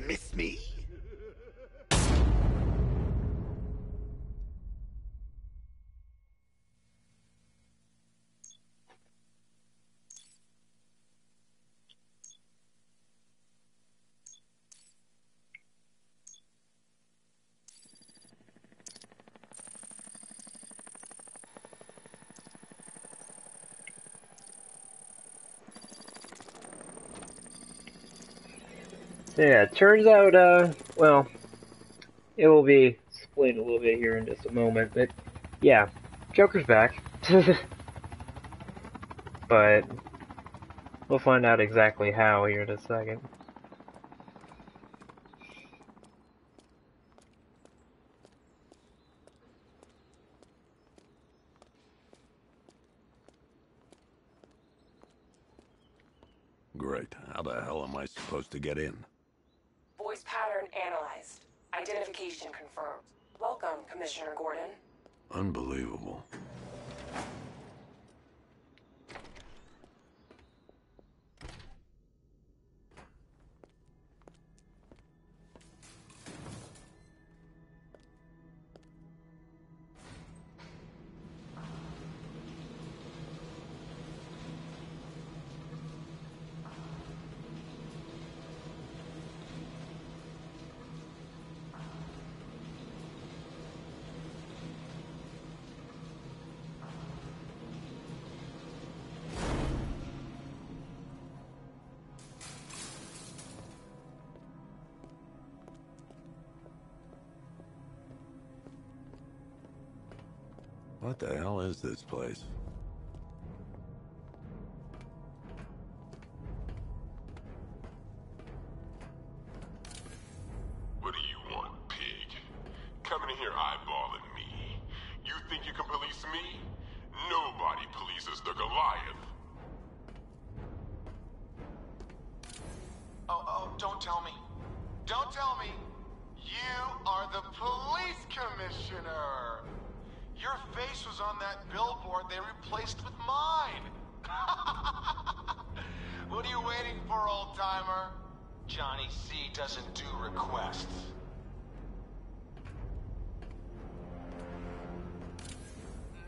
miss me? Yeah, it turns out, well, it will be explained a little bit here in just a moment, but yeah, Joker's back. But we'll find out exactly how here in a second. Great. How the hell am I supposed to get in? Voice pattern analyzed. Identification confirmed. Welcome, Commissioner Gordon. Unbelievable. What the hell is this place? What do you want, pig? Coming in here eyeballing me. You think you can police me? Nobody polices the Goliath. Oh, don't tell me. Don't tell me. You are the police commissioner. Your face was on that billboard they replaced with mine. What are you waiting for, old-timer? Johnny C doesn't do requests.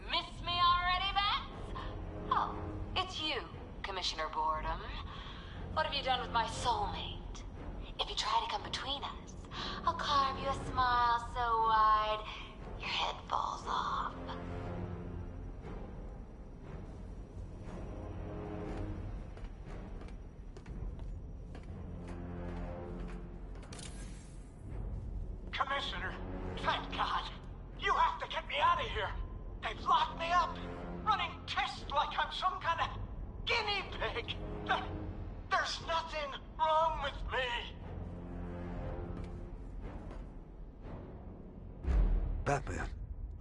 Miss me already, Bats? Oh, it's you, Commissioner Boredom. What have you done with my soulmate? If you try to come between us, I'll carve you a smile so wide your head falls off. Commissioner, thank God. You have to get me out of here. They've locked me up, running tests like I'm some kind of guinea pig. There's nothing wrong with me. Batman.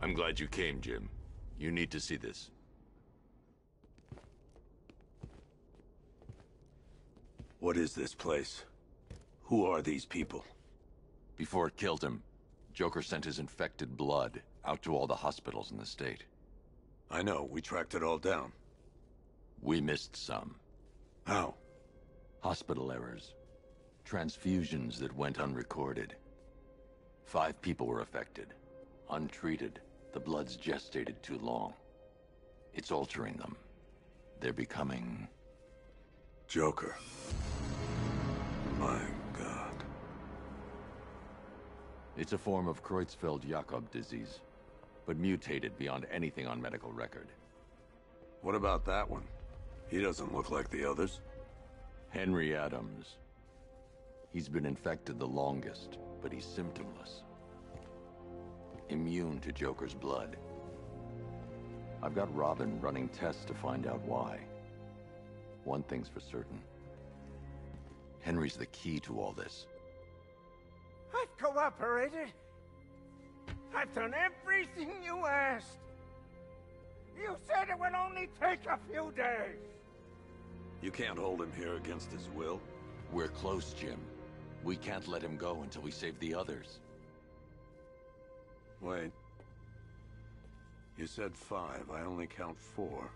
I'm glad you came, Jim. You need to see this. What is this place? Who are these people? Before it killed him, Joker sent his infected blood out to all the hospitals in the state. I know, we tracked it all down. We missed some. How? Hospital errors. Transfusions that went unrecorded. 5 people were affected. Untreated, the blood's gestated too long. It's altering them. They're becoming... Joker. My God. It's a form of Creutzfeldt-Jakob disease, but mutated beyond anything on medical record. What about that one? He doesn't look like the others. Henry Adams. He's been infected the longest, but he's symptomless. Immune to Joker's blood. I've got Robin running tests to find out why. One thing's for certain. Henry's the key to all this. I've cooperated. I've done everything you asked. You said it would only take a few days. You can't hold him here against his will. We're close, Jim. We can't let him go until we save the others. Wait. You said 5. I only count 4.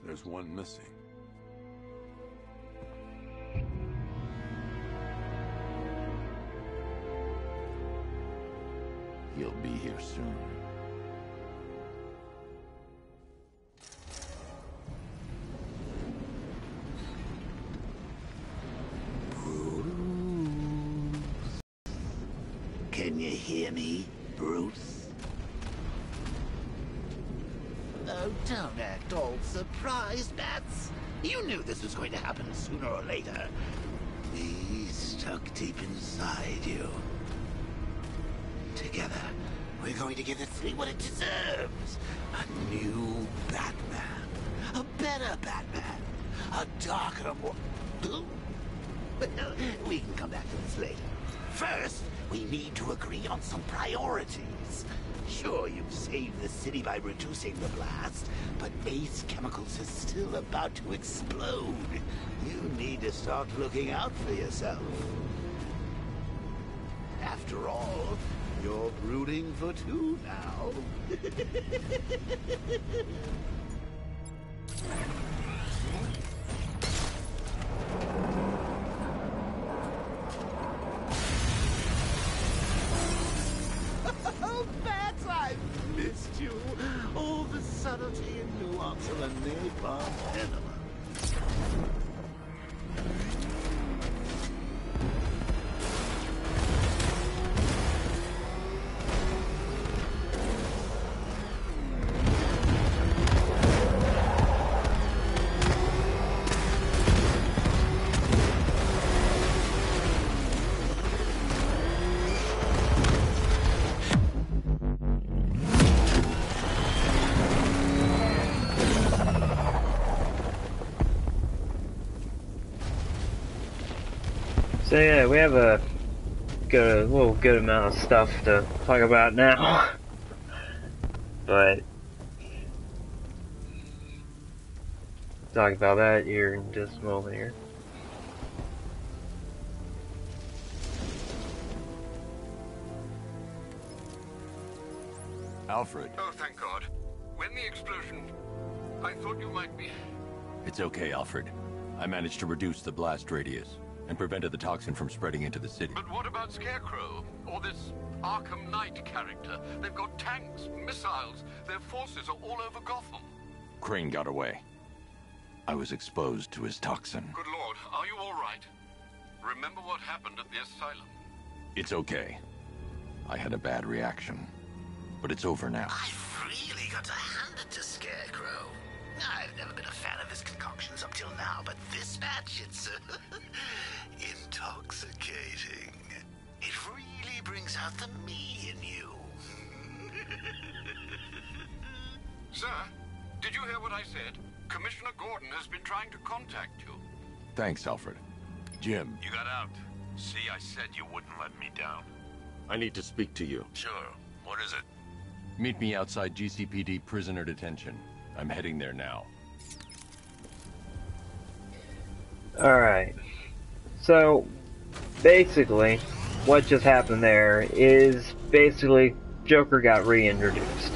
There's one missing. He'll be here soon. Can you hear me, Bruce? Oh, don't act all surprised, Bats. You knew this was going to happen sooner or later. He's stuck deep inside you. Together, we're going to give this city what it deserves. A new Batman. A better Batman. A darker, more... We can come back to this later. First, we need to agree on some priorities. Sure, you've saved the city by reducing the blast, but Ace Chemicals is still about to explode. You need to start looking out for yourself. After all, you're brooding for two now. Bats, I've missed you. All the subtlety and nuance of a napalm enema. So yeah, we have a little good amount of stuff to talk about now, but talk about that here in just a moment here. Alfred. Oh, thank God. When the explosion... I thought you might be... It's okay, Alfred. I managed to reduce the blast radius and prevented the toxin from spreading into the city. But what about Scarecrow? Or this Arkham Knight character? They've got tanks, missiles. Their forces are all over Gotham. Crane got away. I was exposed to his toxin. Good Lord, are you all right? Remember what happened at the asylum? It's okay. I had a bad reaction. But it's over now. I've really got to hand it to Scarecrow. I've never been a fan of his concoctions up till now, but this match, it's intoxicating. It really brings out the me in you. Sir, did you hear what I said? Commissioner Gordon has been trying to contact you. Thanks, Alfred. Jim. You got out. See, I said you wouldn't let me down. I need to speak to you. Sure. What is it? Meet me outside GCPD prisoner detention. I'm heading there now. Alright. So, basically, what just happened there is basically Joker got reintroduced.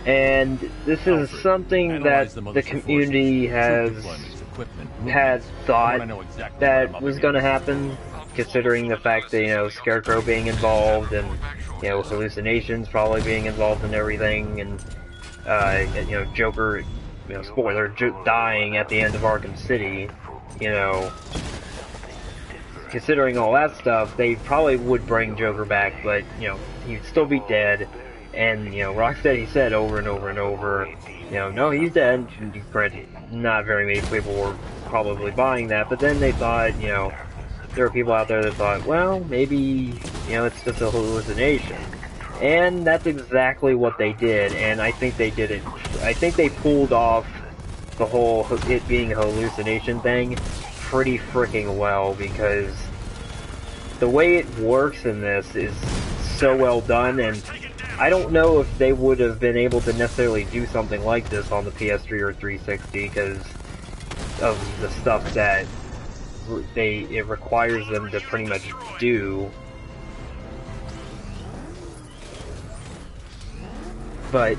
And this is something that the community had thought that was going to happen, considering the fact that, you know, Scarecrow being involved and, you know, hallucinations probably being involved in everything, and, you know, Joker, you know, spoiler, dying at the end of Arkham City, you know, considering all that stuff, they probably would bring Joker back, but, you know, he'd still be dead, and, you know, Rocksteady said over and over and over, you know, no, he's dead. Granted, not very many people were probably buying that, but then they thought, you know, there were people out there that thought, well, maybe, you know, it's just a hallucination. And that's exactly what they did, and I think they did it, I think they pulled off the whole it being a hallucination thing pretty freaking well, because the way it works in this is so well done, and I don't know if they would have been able to necessarily do something like this on the PS3 or 360 because of the stuff that it requires them to pretty much do. But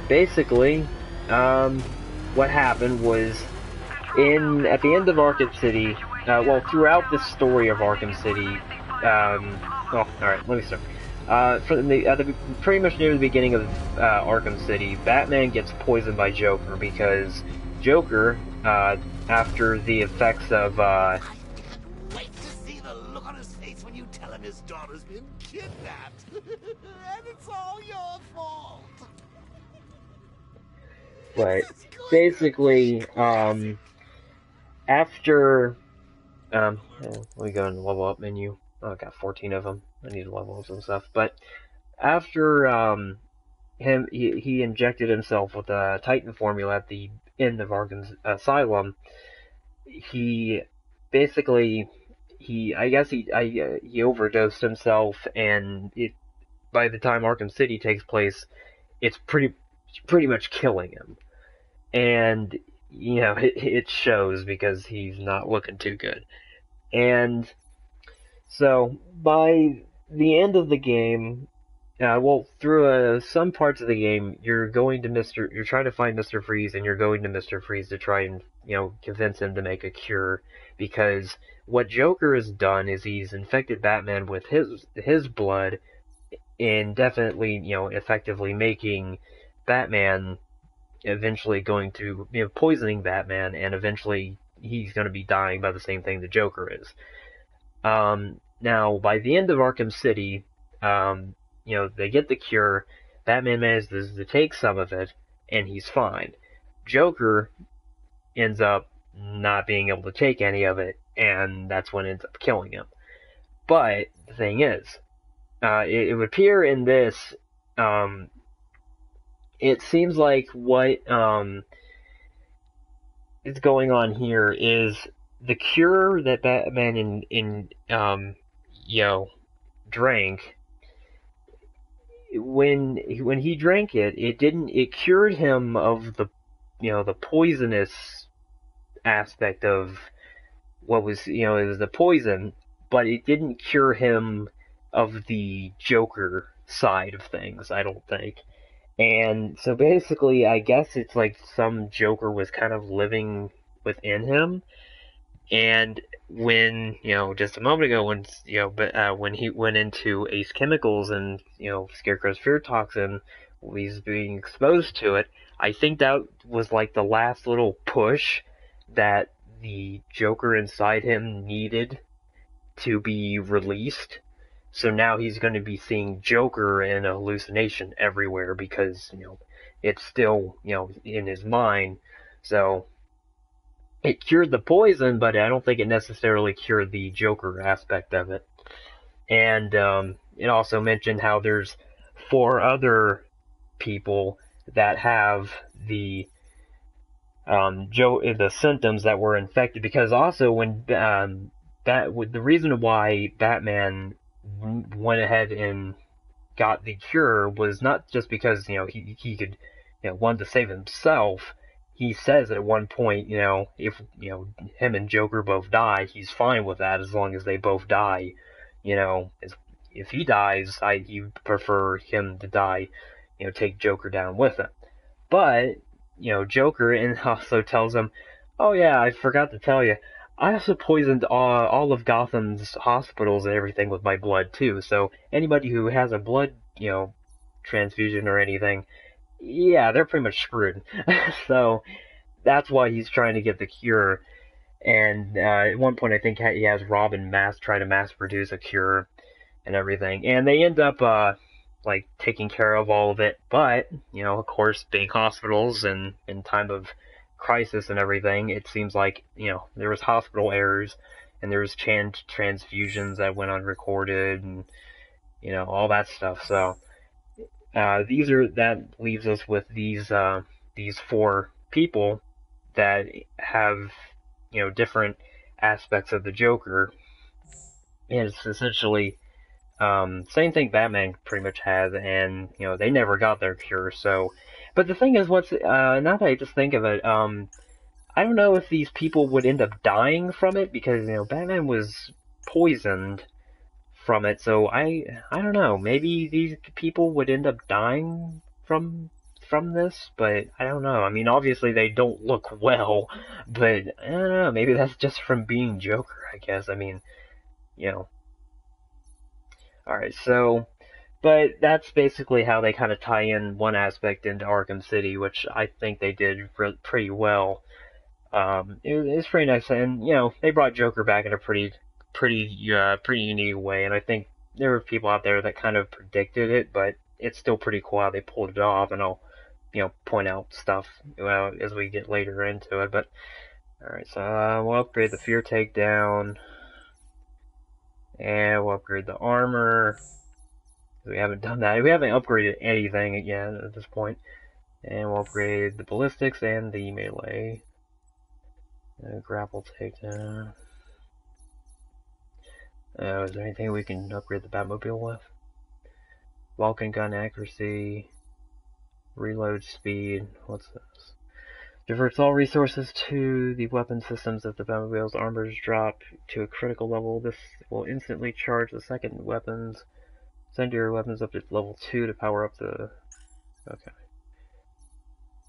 basically, what happened was at the end of Arkham City, well, throughout the story of Arkham City, oh, alright, let me start. Pretty much near the beginning of Arkham City, Batman gets poisoned by Joker because Joker, after the effects of Wait to see the look on his face when you tell him his daughter's been kidnapped. And it's all your fault. right, basically, after let me go in the level up menu. Oh, I got 14 of them. I need to level up some stuff. But after he injected himself with the Titan formula at the end of Arkham's Asylum, he basically he overdosed himself, and by the time Arkham City takes place, it's pretty much killing him, and it shows because he's not looking too good. And so by the end of the game, through some parts of the game, you're trying to find Mr. Freeze, and you're going to Mr. Freeze to try and convince him to make a cure, because what Joker has done is he's infected Batman with his blood, and definitely effectively making Batman eventually going to poisoning Batman, and eventually he's going to be dying by the same thing the Joker is. Now, by the end of Arkham City, they get the cure. Batman manages to take some of it, and he's fine. Joker ends up not being able to take any of it, and that's when it ends up killing him. But the thing is, it would appear in this, it seems like what is going on here is the cure that Batman drank. When he drank it, it cured him of the poisonous aspect of what was it was the poison, but it didn't cure him of the Joker side of things, I don't think. And so basically, I guess it's like some Joker was kind of living within him. And when, just a moment ago, when he went into Ace Chemicals and, Scarecrow's fear toxin, he's being exposed to it, I think that was like the last little push that the Joker inside him needed to be released. So now he's going to be seeing Joker in a hallucination everywhere because, it's still, in his mind. So it cured the poison, but I don't think it necessarily cured the Joker aspect of it. And it also mentioned how there's 4 other people that have the symptoms that were infected, because also when the reason why Batman went ahead and got the cure was not just because he could wanted to save himself. He says at one point, if him and Joker both die, he's fine with that as long as they both die. If he dies, he prefer him to die. Take Joker down with him. But Joker and also tells him, "Oh yeah, I forgot to tell you. I also poisoned all of Gotham's hospitals and everything with my blood too. So anybody who has a blood, transfusion or anything, yeah, they're pretty much screwed." So that's why he's trying to get the cure. And at one point, I think he has Robin try to mass produce a cure and everything. And they end up taking care of all of it. But of course, being hospitals and in time of crisis and everything, it seems like there was hospital errors and there was transfusions that went unrecorded and all that stuff. So that leaves us with these 4 people that have different aspects of the Joker, and it's essentially same thing Batman pretty much has, and they never got their cure. So, but the thing is, now that I just think of it, I don't know if these people would end up dying from it, because Batman was poisoned from it. So I don't know. Maybe these people would end up dying from this, but I don't know. I mean, obviously they don't look well, but I don't know. Maybe that's just from being Joker, I guess. I mean, Alright, so But that's basically how they kind of tie in one aspect into Arkham City, which I think they did pretty well. It was pretty nice, and they brought Joker back in a pretty unique way, and I think there were people out there that kind of predicted it, but it's still pretty cool how they pulled it off, and I'll point out stuff as we get later into it. But alright, so we'll upgrade the Fear Takedown, and we'll upgrade the armor. We haven't done that. We haven't upgraded anything yet at this point. And we'll upgrade the ballistics and the melee. Grapple takedown. Is there anything we can upgrade the Batmobile with? Vulcan gun accuracy. Reload speed. What's this? Diverts all resources to the weapon systems if the Batmobile's armors drop to a critical level. This will instantly charge the second weapons. Send your weapons up to level 2 to power up the... Okay.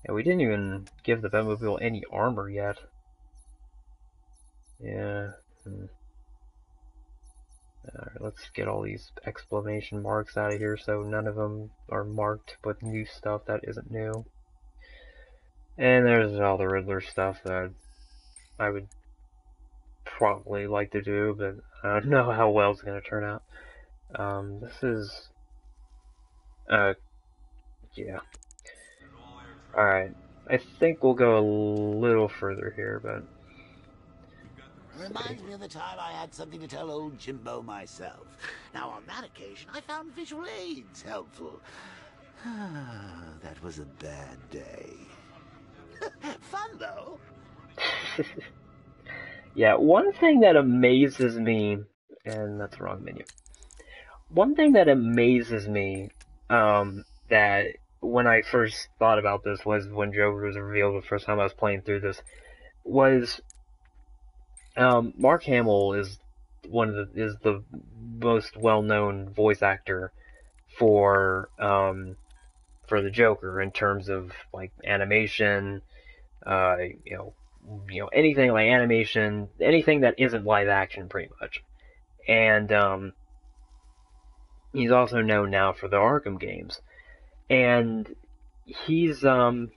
Yeah, we didn't even give the Batmobile any armor yet. Yeah. Alright, let's get all these exclamation marks out of here so none of them are marked with new stuff that isn't new. And there's all the Riddler stuff that I would probably like to do, but I don't know how well it's going to turn out. This is... yeah. Alright, I think we'll go a little further here, but... Reminds me of the time I had something to tell old Jimbo myself. Now, on that occasion, I found visual aids helpful. That was a bad day. Fun, though. Yeah, one thing that amazes me... And that's the wrong menu. One thing that amazes me, that when I first thought about this was when Joker was revealed the first time I was playing through this, was Mark Hamill is the most well-known voice actor for the Joker in terms of like animation, anything like animation, anything that isn't live action, pretty much. And he's also known now for the Arkham games, and he's to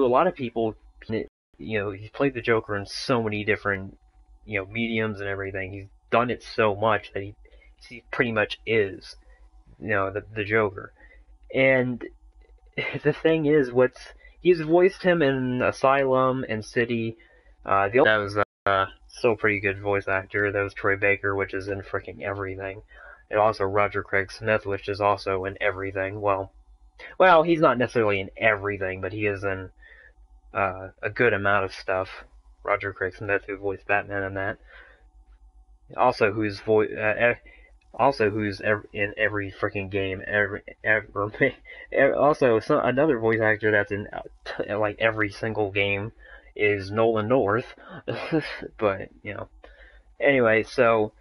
a lot of people, he's played the Joker in so many different mediums and everything. He's done it so much that he pretty much is the Joker. And the thing is, he's voiced him in Asylum and City. That was still a pretty good voice actor. That was Troy Baker, which is in freaking everything. And also Roger Craig Smith, which is also in everything. Well, he's not necessarily in everything, but he is in a good amount of stuff. Roger Craig Smith, who voiced Batman in that. Also, who's in every freaking game ever. Also, another voice actor that's in like every single game is Nolan North. But anyway, so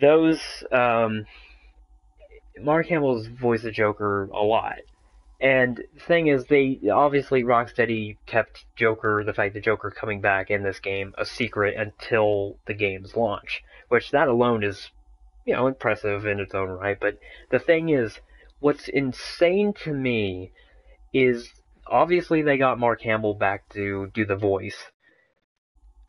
those Mark Hamill's voiced the Joker a lot. And the thing is, obviously Rocksteady kept the fact that Joker coming back in this game, a secret until the game's launch, which that alone is, impressive in its own right. But the thing is, what's insane to me is, obviously they got Mark Hamill back to do the voice.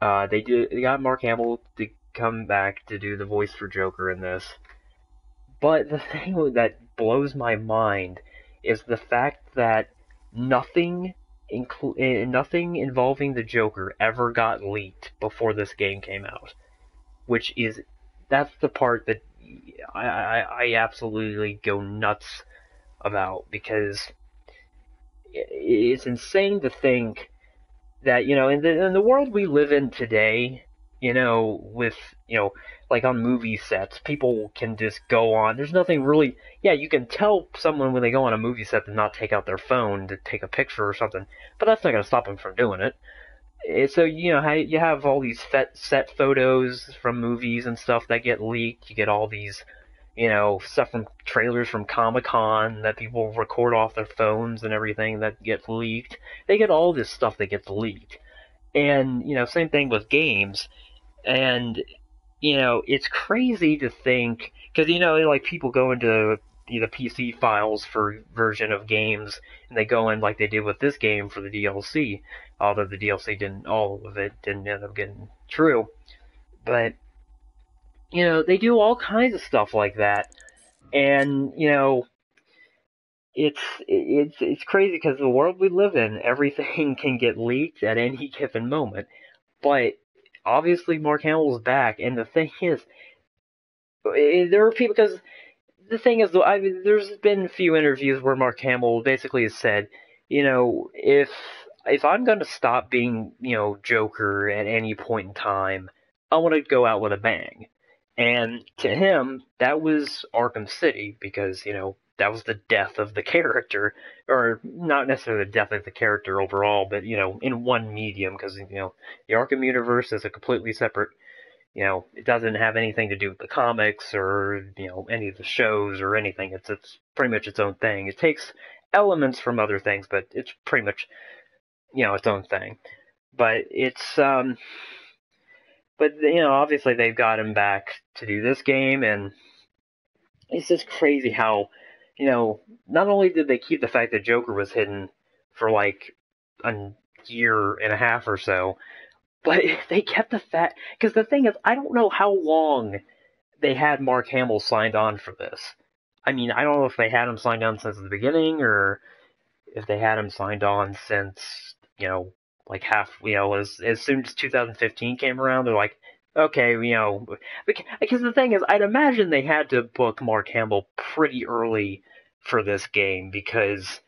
They got Mark Hamill to come back to do the voice for Joker in this. But the thing that blows my mind is the fact that nothing involving the Joker ever got leaked before this game came out. That's the part that I absolutely go nuts about, because it's insane to think that, in the world we live in today, with, like on movie sets, people can just go on. There's nothing really... Yeah, you can tell someone when they go on a movie set to not take out their phone to take a picture or something, but that's not going to stop them from doing it. So, you have all these set photos from movies and stuff that get leaked. You get all these, stuff from trailers from Comic-Con that people record off their phones and everything that gets leaked. They get all this stuff that gets leaked. And, same thing with games. And, it's crazy to think, because, like, people go into the PC files for version of games, and they go in like they did with this game for the DLC. Although the DLC all of it didn't end up getting true, but they do all kinds of stuff like that, and it's crazy because the world we live in, everything can get leaked at any given moment. But obviously, Mark Hamill is back, and the thing is, there are people because the thing is, there's been a few interviews where Mark Hamill basically has said, if I'm going to stop being, Joker at any point in time, I want to go out with a bang. And to him, that was Arkham City because, that was the death of the character, or not necessarily the death of the character overall, but, in one medium, because, the Arkham universe is a completely separate, it doesn't have anything to do with the comics or, any of the shows or anything. It's pretty much its own thing. It takes elements from other things, but it's pretty much, its own thing. But obviously they've got him back to do this game, and it's just crazy how, not only did they keep the fact that Joker was hidden for like a year and a half or so, but they kept the fact, because the thing is, I don't know how long they had Mark Hamill signed on for this. I mean, I don't know if they had him signed on since the beginning, or if they had him signed on since, like as soon as 2015 came around, they're like, okay, because the thing is, I'd imagine they had to book Mark Hamill pretty early for this game, because,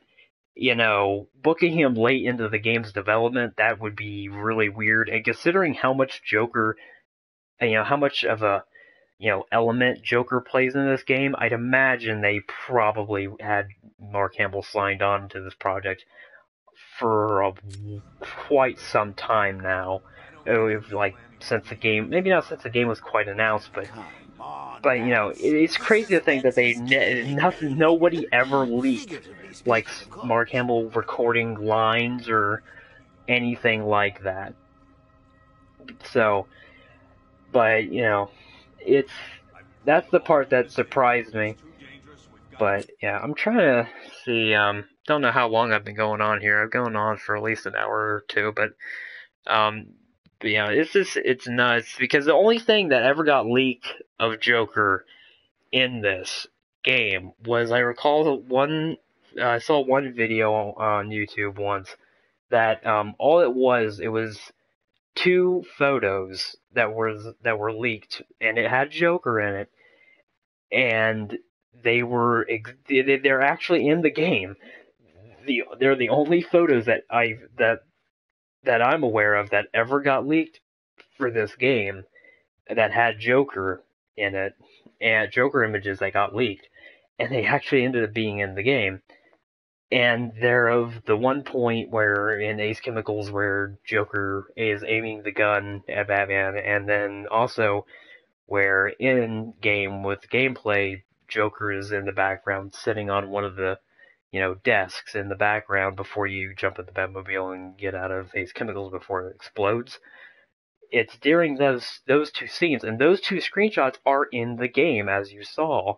booking him late into the game's development, that would be really weird, and considering how much Joker, how much of a, element Joker plays in this game, I'd imagine they probably had Mark Hamill signed on to this project for quite some time now. Like, since the game, maybe not since the game was quite announced, but it's crazy to think that nobody ever leaked, like, Mark Hamill recording lines or anything like that. So, but, that's the part that surprised me. But, yeah, I'm trying to see, don't know how long I've been going on here. I've gone on for at least an hour or two, but it's nuts, because the only thing that ever got leaked of Joker in this game was, I recall I saw one video on YouTube once that all it was 2 photos that were leaked, and it had Joker in it, and they're actually in the game. They're the only photos that I'm aware of that ever got leaked for this game that had Joker in it, and Joker images that got leaked, and they actually ended up being in the game. And they're of the one point where in Ace Chemicals where Joker is aiming the gun at Batman, and then also where in game with gameplay, Joker is in the background sitting on one of the, desks in the background before you jump in the Batmobile and get out of Ace Chemicals before it explodes. It's during those 2 scenes, and those 2 screenshots are in the game, as you saw.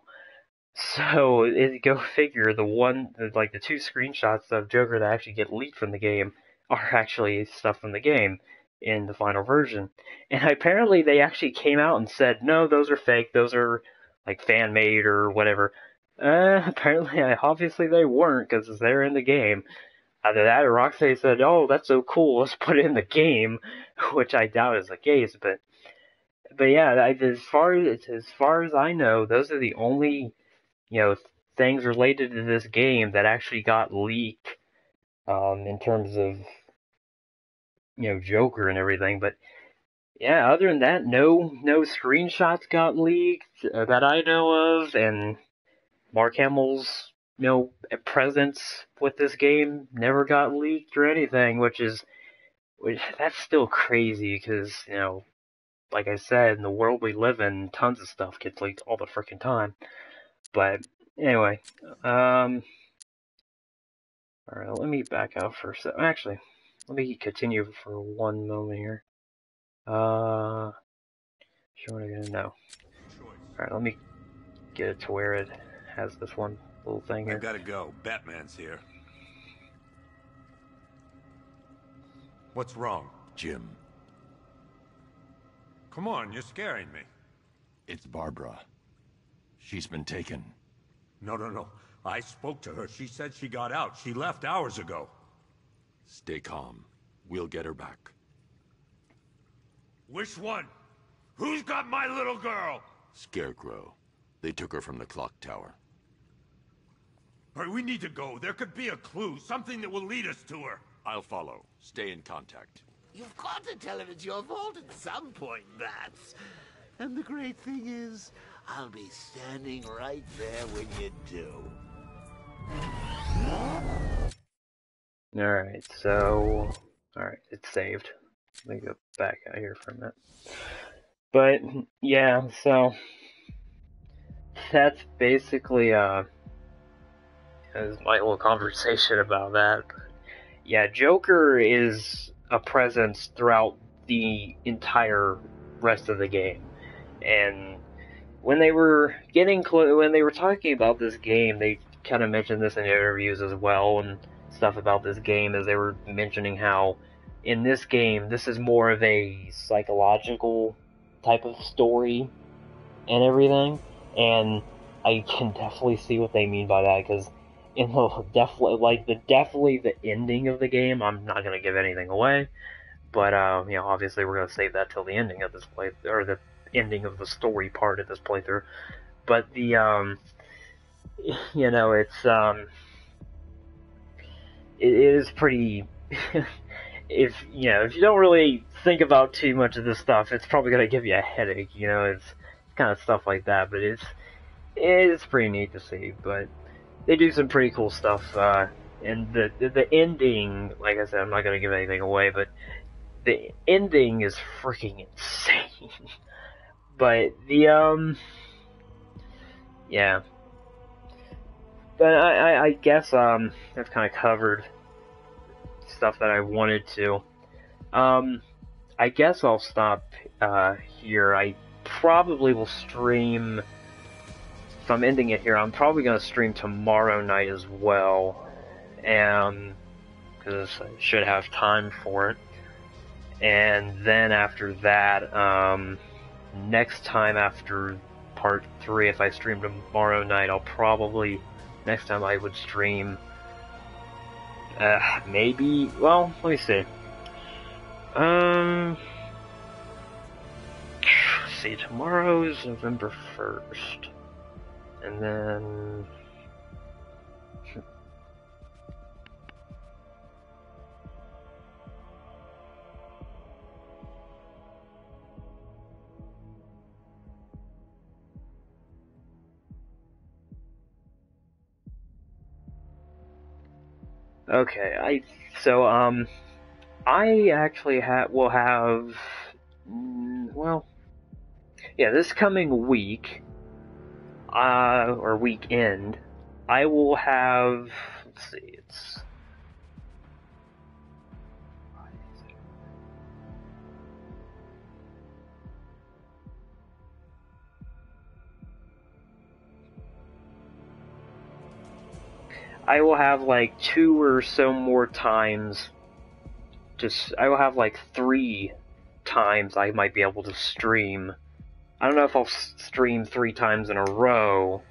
So, go figure, the 2 screenshots of Joker that actually get leaked from the game are actually stuff from the game in the final version. And apparently they actually came out and said, no, those are fake, those are, like, fan-made or whatever. Apparently, obviously they weren't, because they're in the game. Either that or Rocksteady said, oh, that's so cool, let's put it in the game, which I doubt is the case, but yeah, as far as I know, those are the only, things related to this game that actually got leaked, in terms of, Joker and everything, but yeah, other than that, no screenshots got leaked that I know of, and Mark Hamill's, presence with this game never got leaked or anything, which that's still crazy, because, like I said, in the world we live in, tons of stuff gets leaked all the freaking time. But anyway, alright, let me back out for a second. Actually, let me continue for one moment here. Sure, what am I gonna know? Alright, let me get it to where it has this one little thing here. I gotta go. Batman's here. What's wrong? Jim. Come on, you're scaring me. It's Barbara. She's been taken. No. I spoke to her. She said she got out. She left hours ago. Stay calm. We'll get her back. Which one? Who's got my little girl? Scarecrow. They took her from the clock tower. All right, we need to go. There could be a clue, something that will lead us to her. I'll follow. Stay in contact. You've got to tell him it's your fault at some point, Bats. And the great thing is, I'll be standing right there when you do. Alright, so... Alright, it's saved. Let me go back out here for a minute. But, yeah, so... That's basically, is my little conversation about that. Yeah, Joker is a presence throughout the entire rest of the game. And when they were when they were talking about this game, they kind of mentioned this in interviews as well and stuff about this game, as they were mentioning how in this game, this is more of a psychological type of story and everything. And I can definitely see what they mean by that, because in the definitely the ending of the game, I'm not gonna give anything away, but you know, obviously we're gonna save that till the ending of this play, or the ending of the story part of this playthrough. But the you know, it's it is pretty. If you know, if you don't really think about too much of this stuff, it's probably gonna give you a headache. You know, it's kind of stuff like that, but it's pretty neat to see. But they do some pretty cool stuff, and the ending, like I said, I'm not gonna give anything away, but the ending is freaking insane. But the yeah. But I guess I've kind of covered stuff that I wanted to. I guess I'll stop here. I probably will stream. If I'm ending it here, I'm probably going to stream tomorrow night as well, and because I should have time for it. And then after that, next time after part 3, if I stream tomorrow night, I'll probably, next time I would stream, maybe, well, let me see. Let's see, tomorrow's November 1st. And then... Okay, I actually will have, well, yeah, this coming week, or weekend, I will have, let's see, it's, I will have like 2 or so more times, I will have like 3 times I might be able to stream. I don't know if I'll stream 3 times in a row,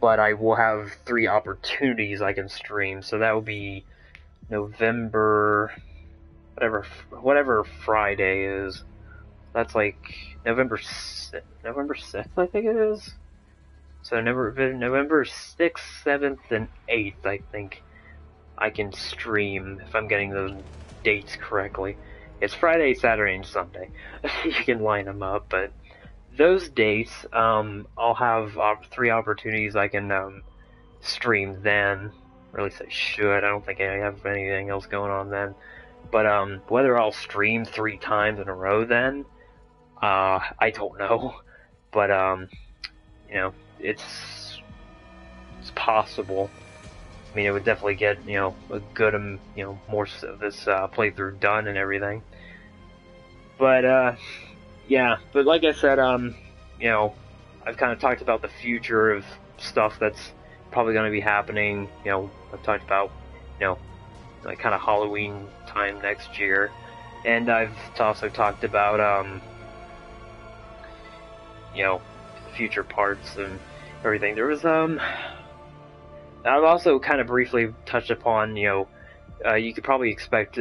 but I will have 3 opportunities I can stream, so that will be November, whatever Friday is. That's like November 6th, I think it is. So November 6th, 7th, and 8th, I think I can stream, if I'm getting those dates correctly. It's Friday, Saturday, and Sunday. You can line them up, but those dates, I'll have 3 opportunities I can stream then. Or at least I should. I don't think I have anything else going on then. But whether I'll stream 3 times in a row then, I don't know. But you know, it's possible. I mean, it would definitely get, you know, a good, you know, more of this playthrough done and everything. But yeah, but like I said, you know, I've kind of talked about the future of stuff that's probably going to be happening. You know, I've talked about, you know, like kind of Halloween time next year, and I've also talked about, you know, future parts and everything. There was, I've also kind of briefly touched upon, you know, you could probably expect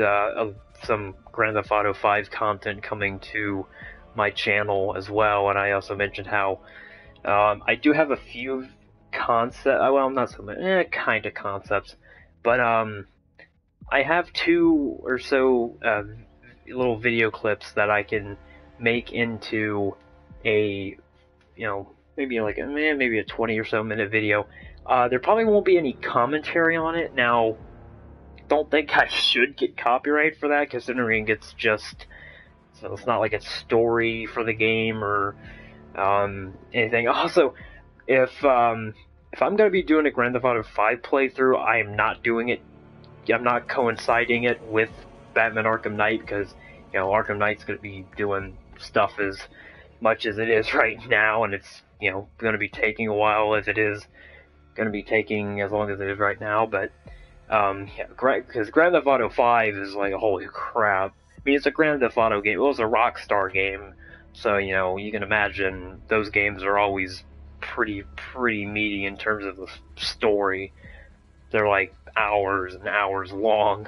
some Grand Theft Auto 5 content coming to my channel as well, and I also mentioned how I do have a few well, not so much, kind of concepts, but I have 2 or so little video clips that I can make into a, you know, maybe like maybe a 20 or so minute video. There probably won't be any commentary on it. Now, don't think I should get copyright for that, considering it's just, so it's not like a story for the game or anything. Also, if I'm going to be doing a Grand Theft Auto 5 playthrough, I am not doing it. I'm not coinciding it with Batman Arkham Knight, because, you know, Arkham Knight's going to be doing stuff as much as it is right now, and it's, you know, going to be taking a while, as it is going to be taking as long as it is right now. But yeah, because Grand Theft Auto 5 is like, holy crap. I mean, it's a Grand Theft Auto game. It was a Rockstar game, so, you know, you can imagine those games are always pretty meaty in terms of the story. They're like hours and hours long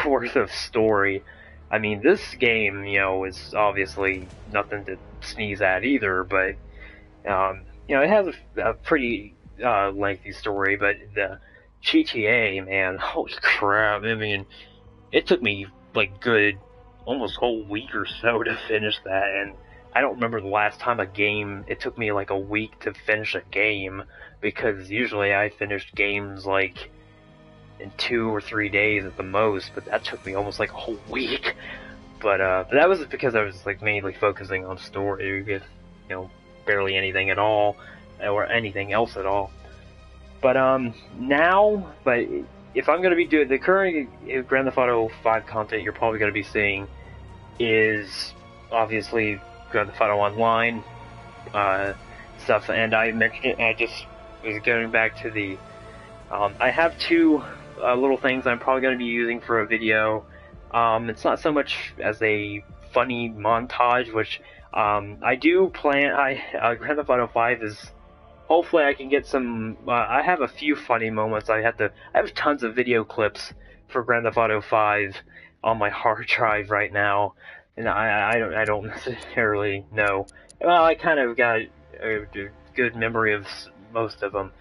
worth of story. I mean, this game, you know, is obviously nothing to sneeze at either, but, you know, it has a pretty lengthy story. But the GTA, man, holy crap. I mean, it took me like good almost whole week or so to finish that, and I don't remember the last time it took me like a week to finish a game, because usually I finished games like in 2 or 3 days at the most, but that took me almost like a whole week. But that was because I was like mainly focusing on story, with, you know, barely anything at all, or anything else at all. But if I'm going to be doing the current Grand Theft Auto 5 content, you're probably going to be seeing is obviously Grand Theft Auto Online stuff, and I mentioned it, and I just was going back to the, I have 2 little things I'm probably going to be using for a video. It's not so much as a funny montage, which I do plan. Grand Theft Auto 5 is, hopefully I can get some. I have a few funny moments. I have tons of video clips for Grand Theft Auto 5 on my hard drive right now, and I don't necessarily know. Well, I kind of got a good memory of most of them.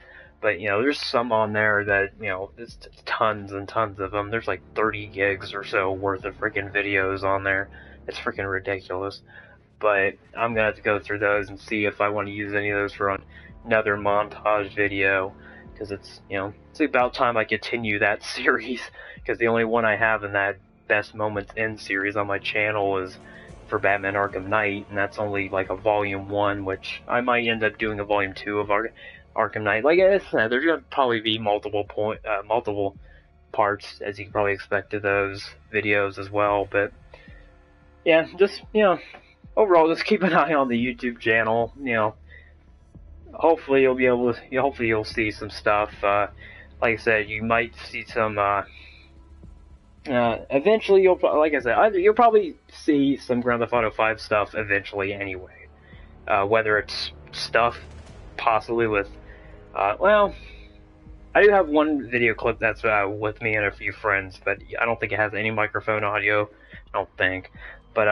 But, you know, there's some on there that, you know, there's tons and tons of them. There's like 30 gigs or so worth of freaking videos on there. It's freaking ridiculous. But I'm going to have to go through those and see if I want to use any of those for another montage video. Because it's, you know, it's about time I continue that series. Because the only one I have in that Best Moments In series on my channel is for Batman Arkham Knight. And that's only like a Volume 1, which I might end up doing a Volume 2 of Arkham Knight. Like I said, there's gonna probably be multiple parts, as you can probably expect, to those videos as well. But yeah, just, you know, overall, just keep an eye on the YouTube channel. You know, hopefully you'll be able to. Hopefully you'll see some stuff. Like I said, you might see some. Eventually, like I said, you'll probably see some Grand Theft Auto 5 stuff eventually, anyway. Whether it's stuff possibly with. Well, I do have one video clip that's with me and a few friends, but I don't think it has any microphone audio. I don't think, but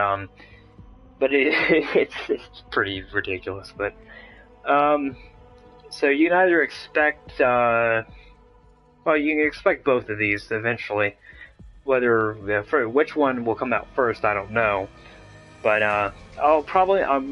it's pretty ridiculous. But so you can either expect, well, you can expect both of these eventually. Whether for which one will come out first, I don't know. But I'm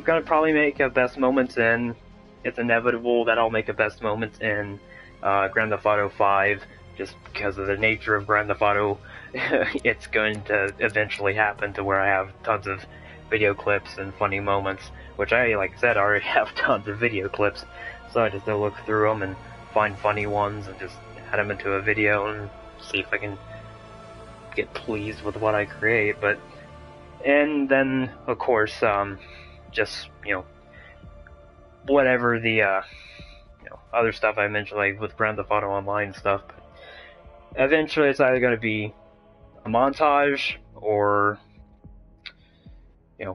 gonna probably make a Best Moments In. It's inevitable that I'll make a Best Moments in Grand Theft Auto 5, just because of the nature of Grand Theft Auto. It's going to eventually happen to where I have tons of video clips and funny moments, which like I said, I already have tons of video clips, so I just go look through them and find funny ones and just add them into a video and see if I can get pleased with what I create. And then, of course, just, you know, whatever the other stuff I mentioned, like with Grand Theft Auto Online and stuff. But eventually, it's either going to be a montage or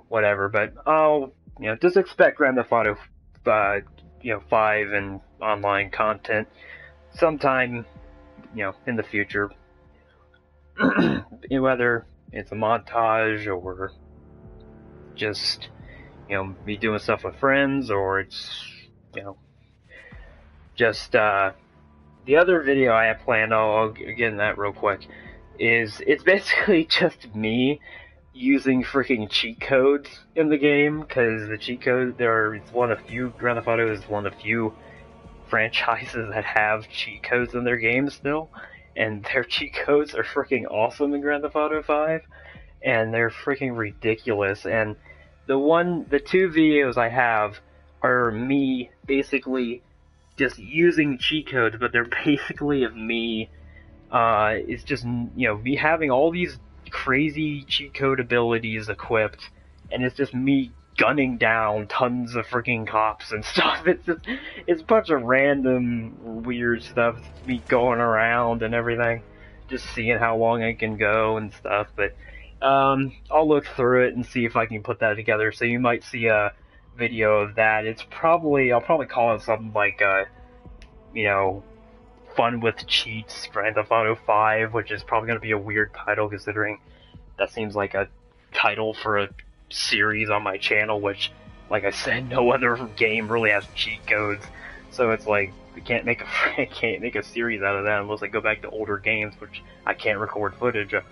whatever. But I'll just expect Grand Theft Auto 5 and online content sometime in the future. Whether it's a montage or just me doing stuff with friends, or it's just the other video I have planned, I'll get in that real quick, it's basically just me using freaking cheat codes in the game, because the cheat code it's one of the few, Grand Theft Auto is one of the few franchises that have cheat codes in their games still, and their cheat codes are freaking awesome in Grand Theft Auto 5, and they're freaking ridiculous. And the two videos I have are me basically just using cheat codes, but they're basically of me. It's just me having all these crazy cheat code abilities equipped, and it's just me gunning down tons of freaking cops and stuff. It's a bunch of random weird stuff. It's me going around and everything, just seeing how long I can go and stuff. But I'll look through it and see if I can put that together. So you might see a video of that. I'll probably call it something like Fun with Cheats Grand Theft Auto 5, which is probably going to be a weird title considering that seems like a title for a series on my channel, which, like I said, no other game really has cheat codes. So it's like I can't make a series out of that unless I go back to older games, which I can't record footage of.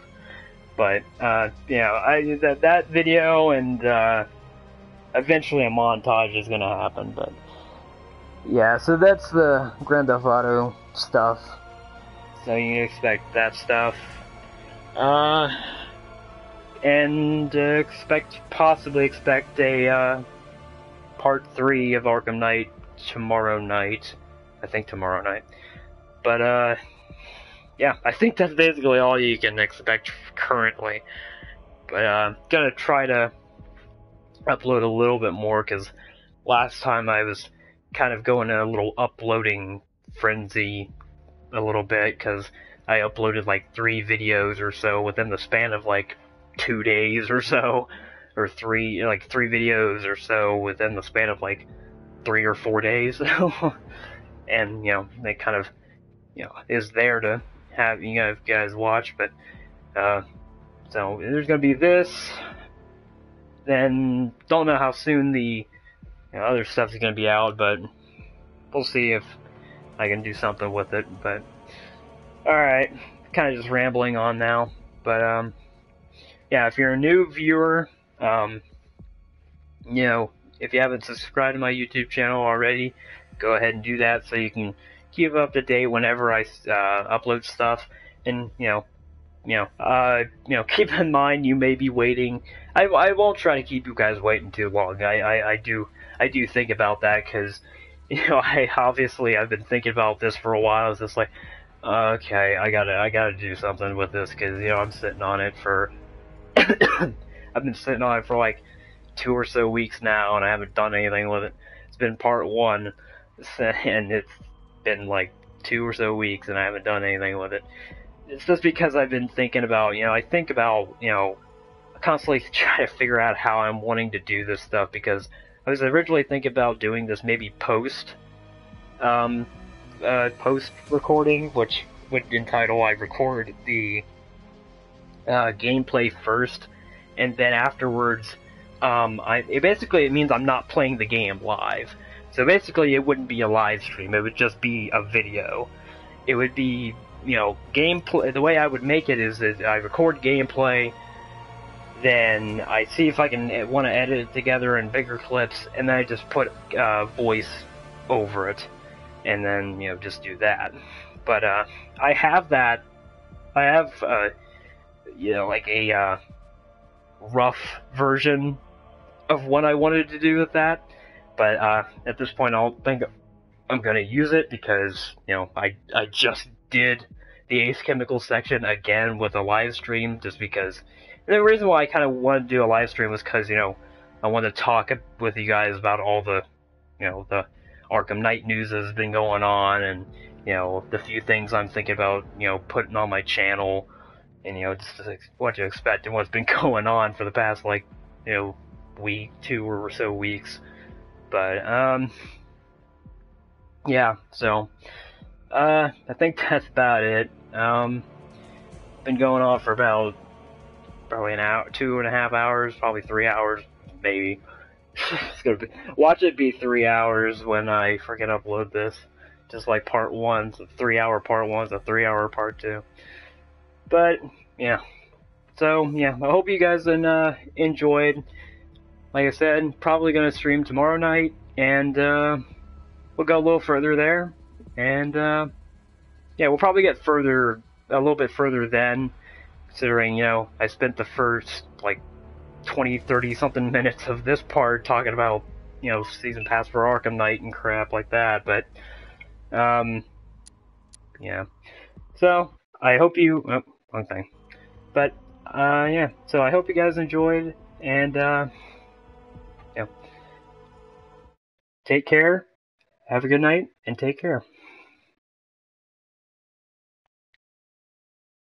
But that video and eventually a montage is gonna happen. But yeah, so that's the Grand Theft Auto stuff. So you can expect that stuff. And possibly expect a part 3 of Arkham Knight tomorrow night. I think tomorrow night. But yeah, I think that's basically all you can expect currently. But gonna try to upload a little bit more, because last time I was kind of going in a little uploading frenzy a little bit, because I uploaded like 3 videos or so within the span of like 2 days or so, or 3 videos or so within the span of like 3 or 4 days. And they kind of is there to have you guys watch. But so there's gonna be this, then don't know how soon the other stuff is gonna be out, but we'll see if I can do something with it. But alright, kind of just rambling on now. But yeah, if you're a new viewer, if you haven't subscribed to my YouTube channel already, go ahead and do that so you can keep up to date whenever I upload stuff. And keep in mind you may be waiting. I won't try to keep you guys waiting too long. I do think about that, because I've been thinking about this for a while. It's just like, okay, I gotta do something with this, because I'm sitting on it for I've been sitting on it for like 2 or so weeks now, and I haven't done anything with it. It's been part 1, and it's been like 2 or so weeks, and I haven't done anything with it. It's just because I've been thinking about, I think about, constantly trying to figure out how I'm wanting to do this stuff, because I was originally thinking about doing this maybe post recording, which would entitle I record the gameplay first, and then afterwards, it means I'm not playing the game live. So basically, it wouldn't be a live stream. It would just be a video. It would be, gameplay. The way I would make it is that I record gameplay, then I see if I want to edit it together in bigger clips, and then I just put voice over it, and then just do that. But I have that. I have like a rough version of what I wanted to do with that. But at this point, I don't think I'm gonna use it, because I just did the Ace Chemical section again with a live stream, just because. The reason why I kind of wanted to do a live stream was because I wanted to talk with you guys about all the the Arkham Knight news has been going on, and the few things I'm thinking about putting on my channel, and just what to expect and what's been going on for the past like week, 2 or so weeks. But yeah, so I think that's about it. Been going on for about probably an hour, 2.5 hours, probably 3 hours, maybe. It's gonna be, watch it be 3 hours when I freaking upload this. Just like part 1's a 3-hour part 1's a 3-hour part 2. But yeah, so yeah, I hope you guys enjoyed. Like I said, probably gonna stream tomorrow night, and we'll go a little further there, and yeah, we'll probably get a little bit further then, considering I spent the first like 20, 30 something minutes of this part talking about season pass for Arkham Knight and crap like that. But yeah, so I hope you wrong thing. But yeah, so I hope you guys enjoyed, and take care, have a good night, and take care.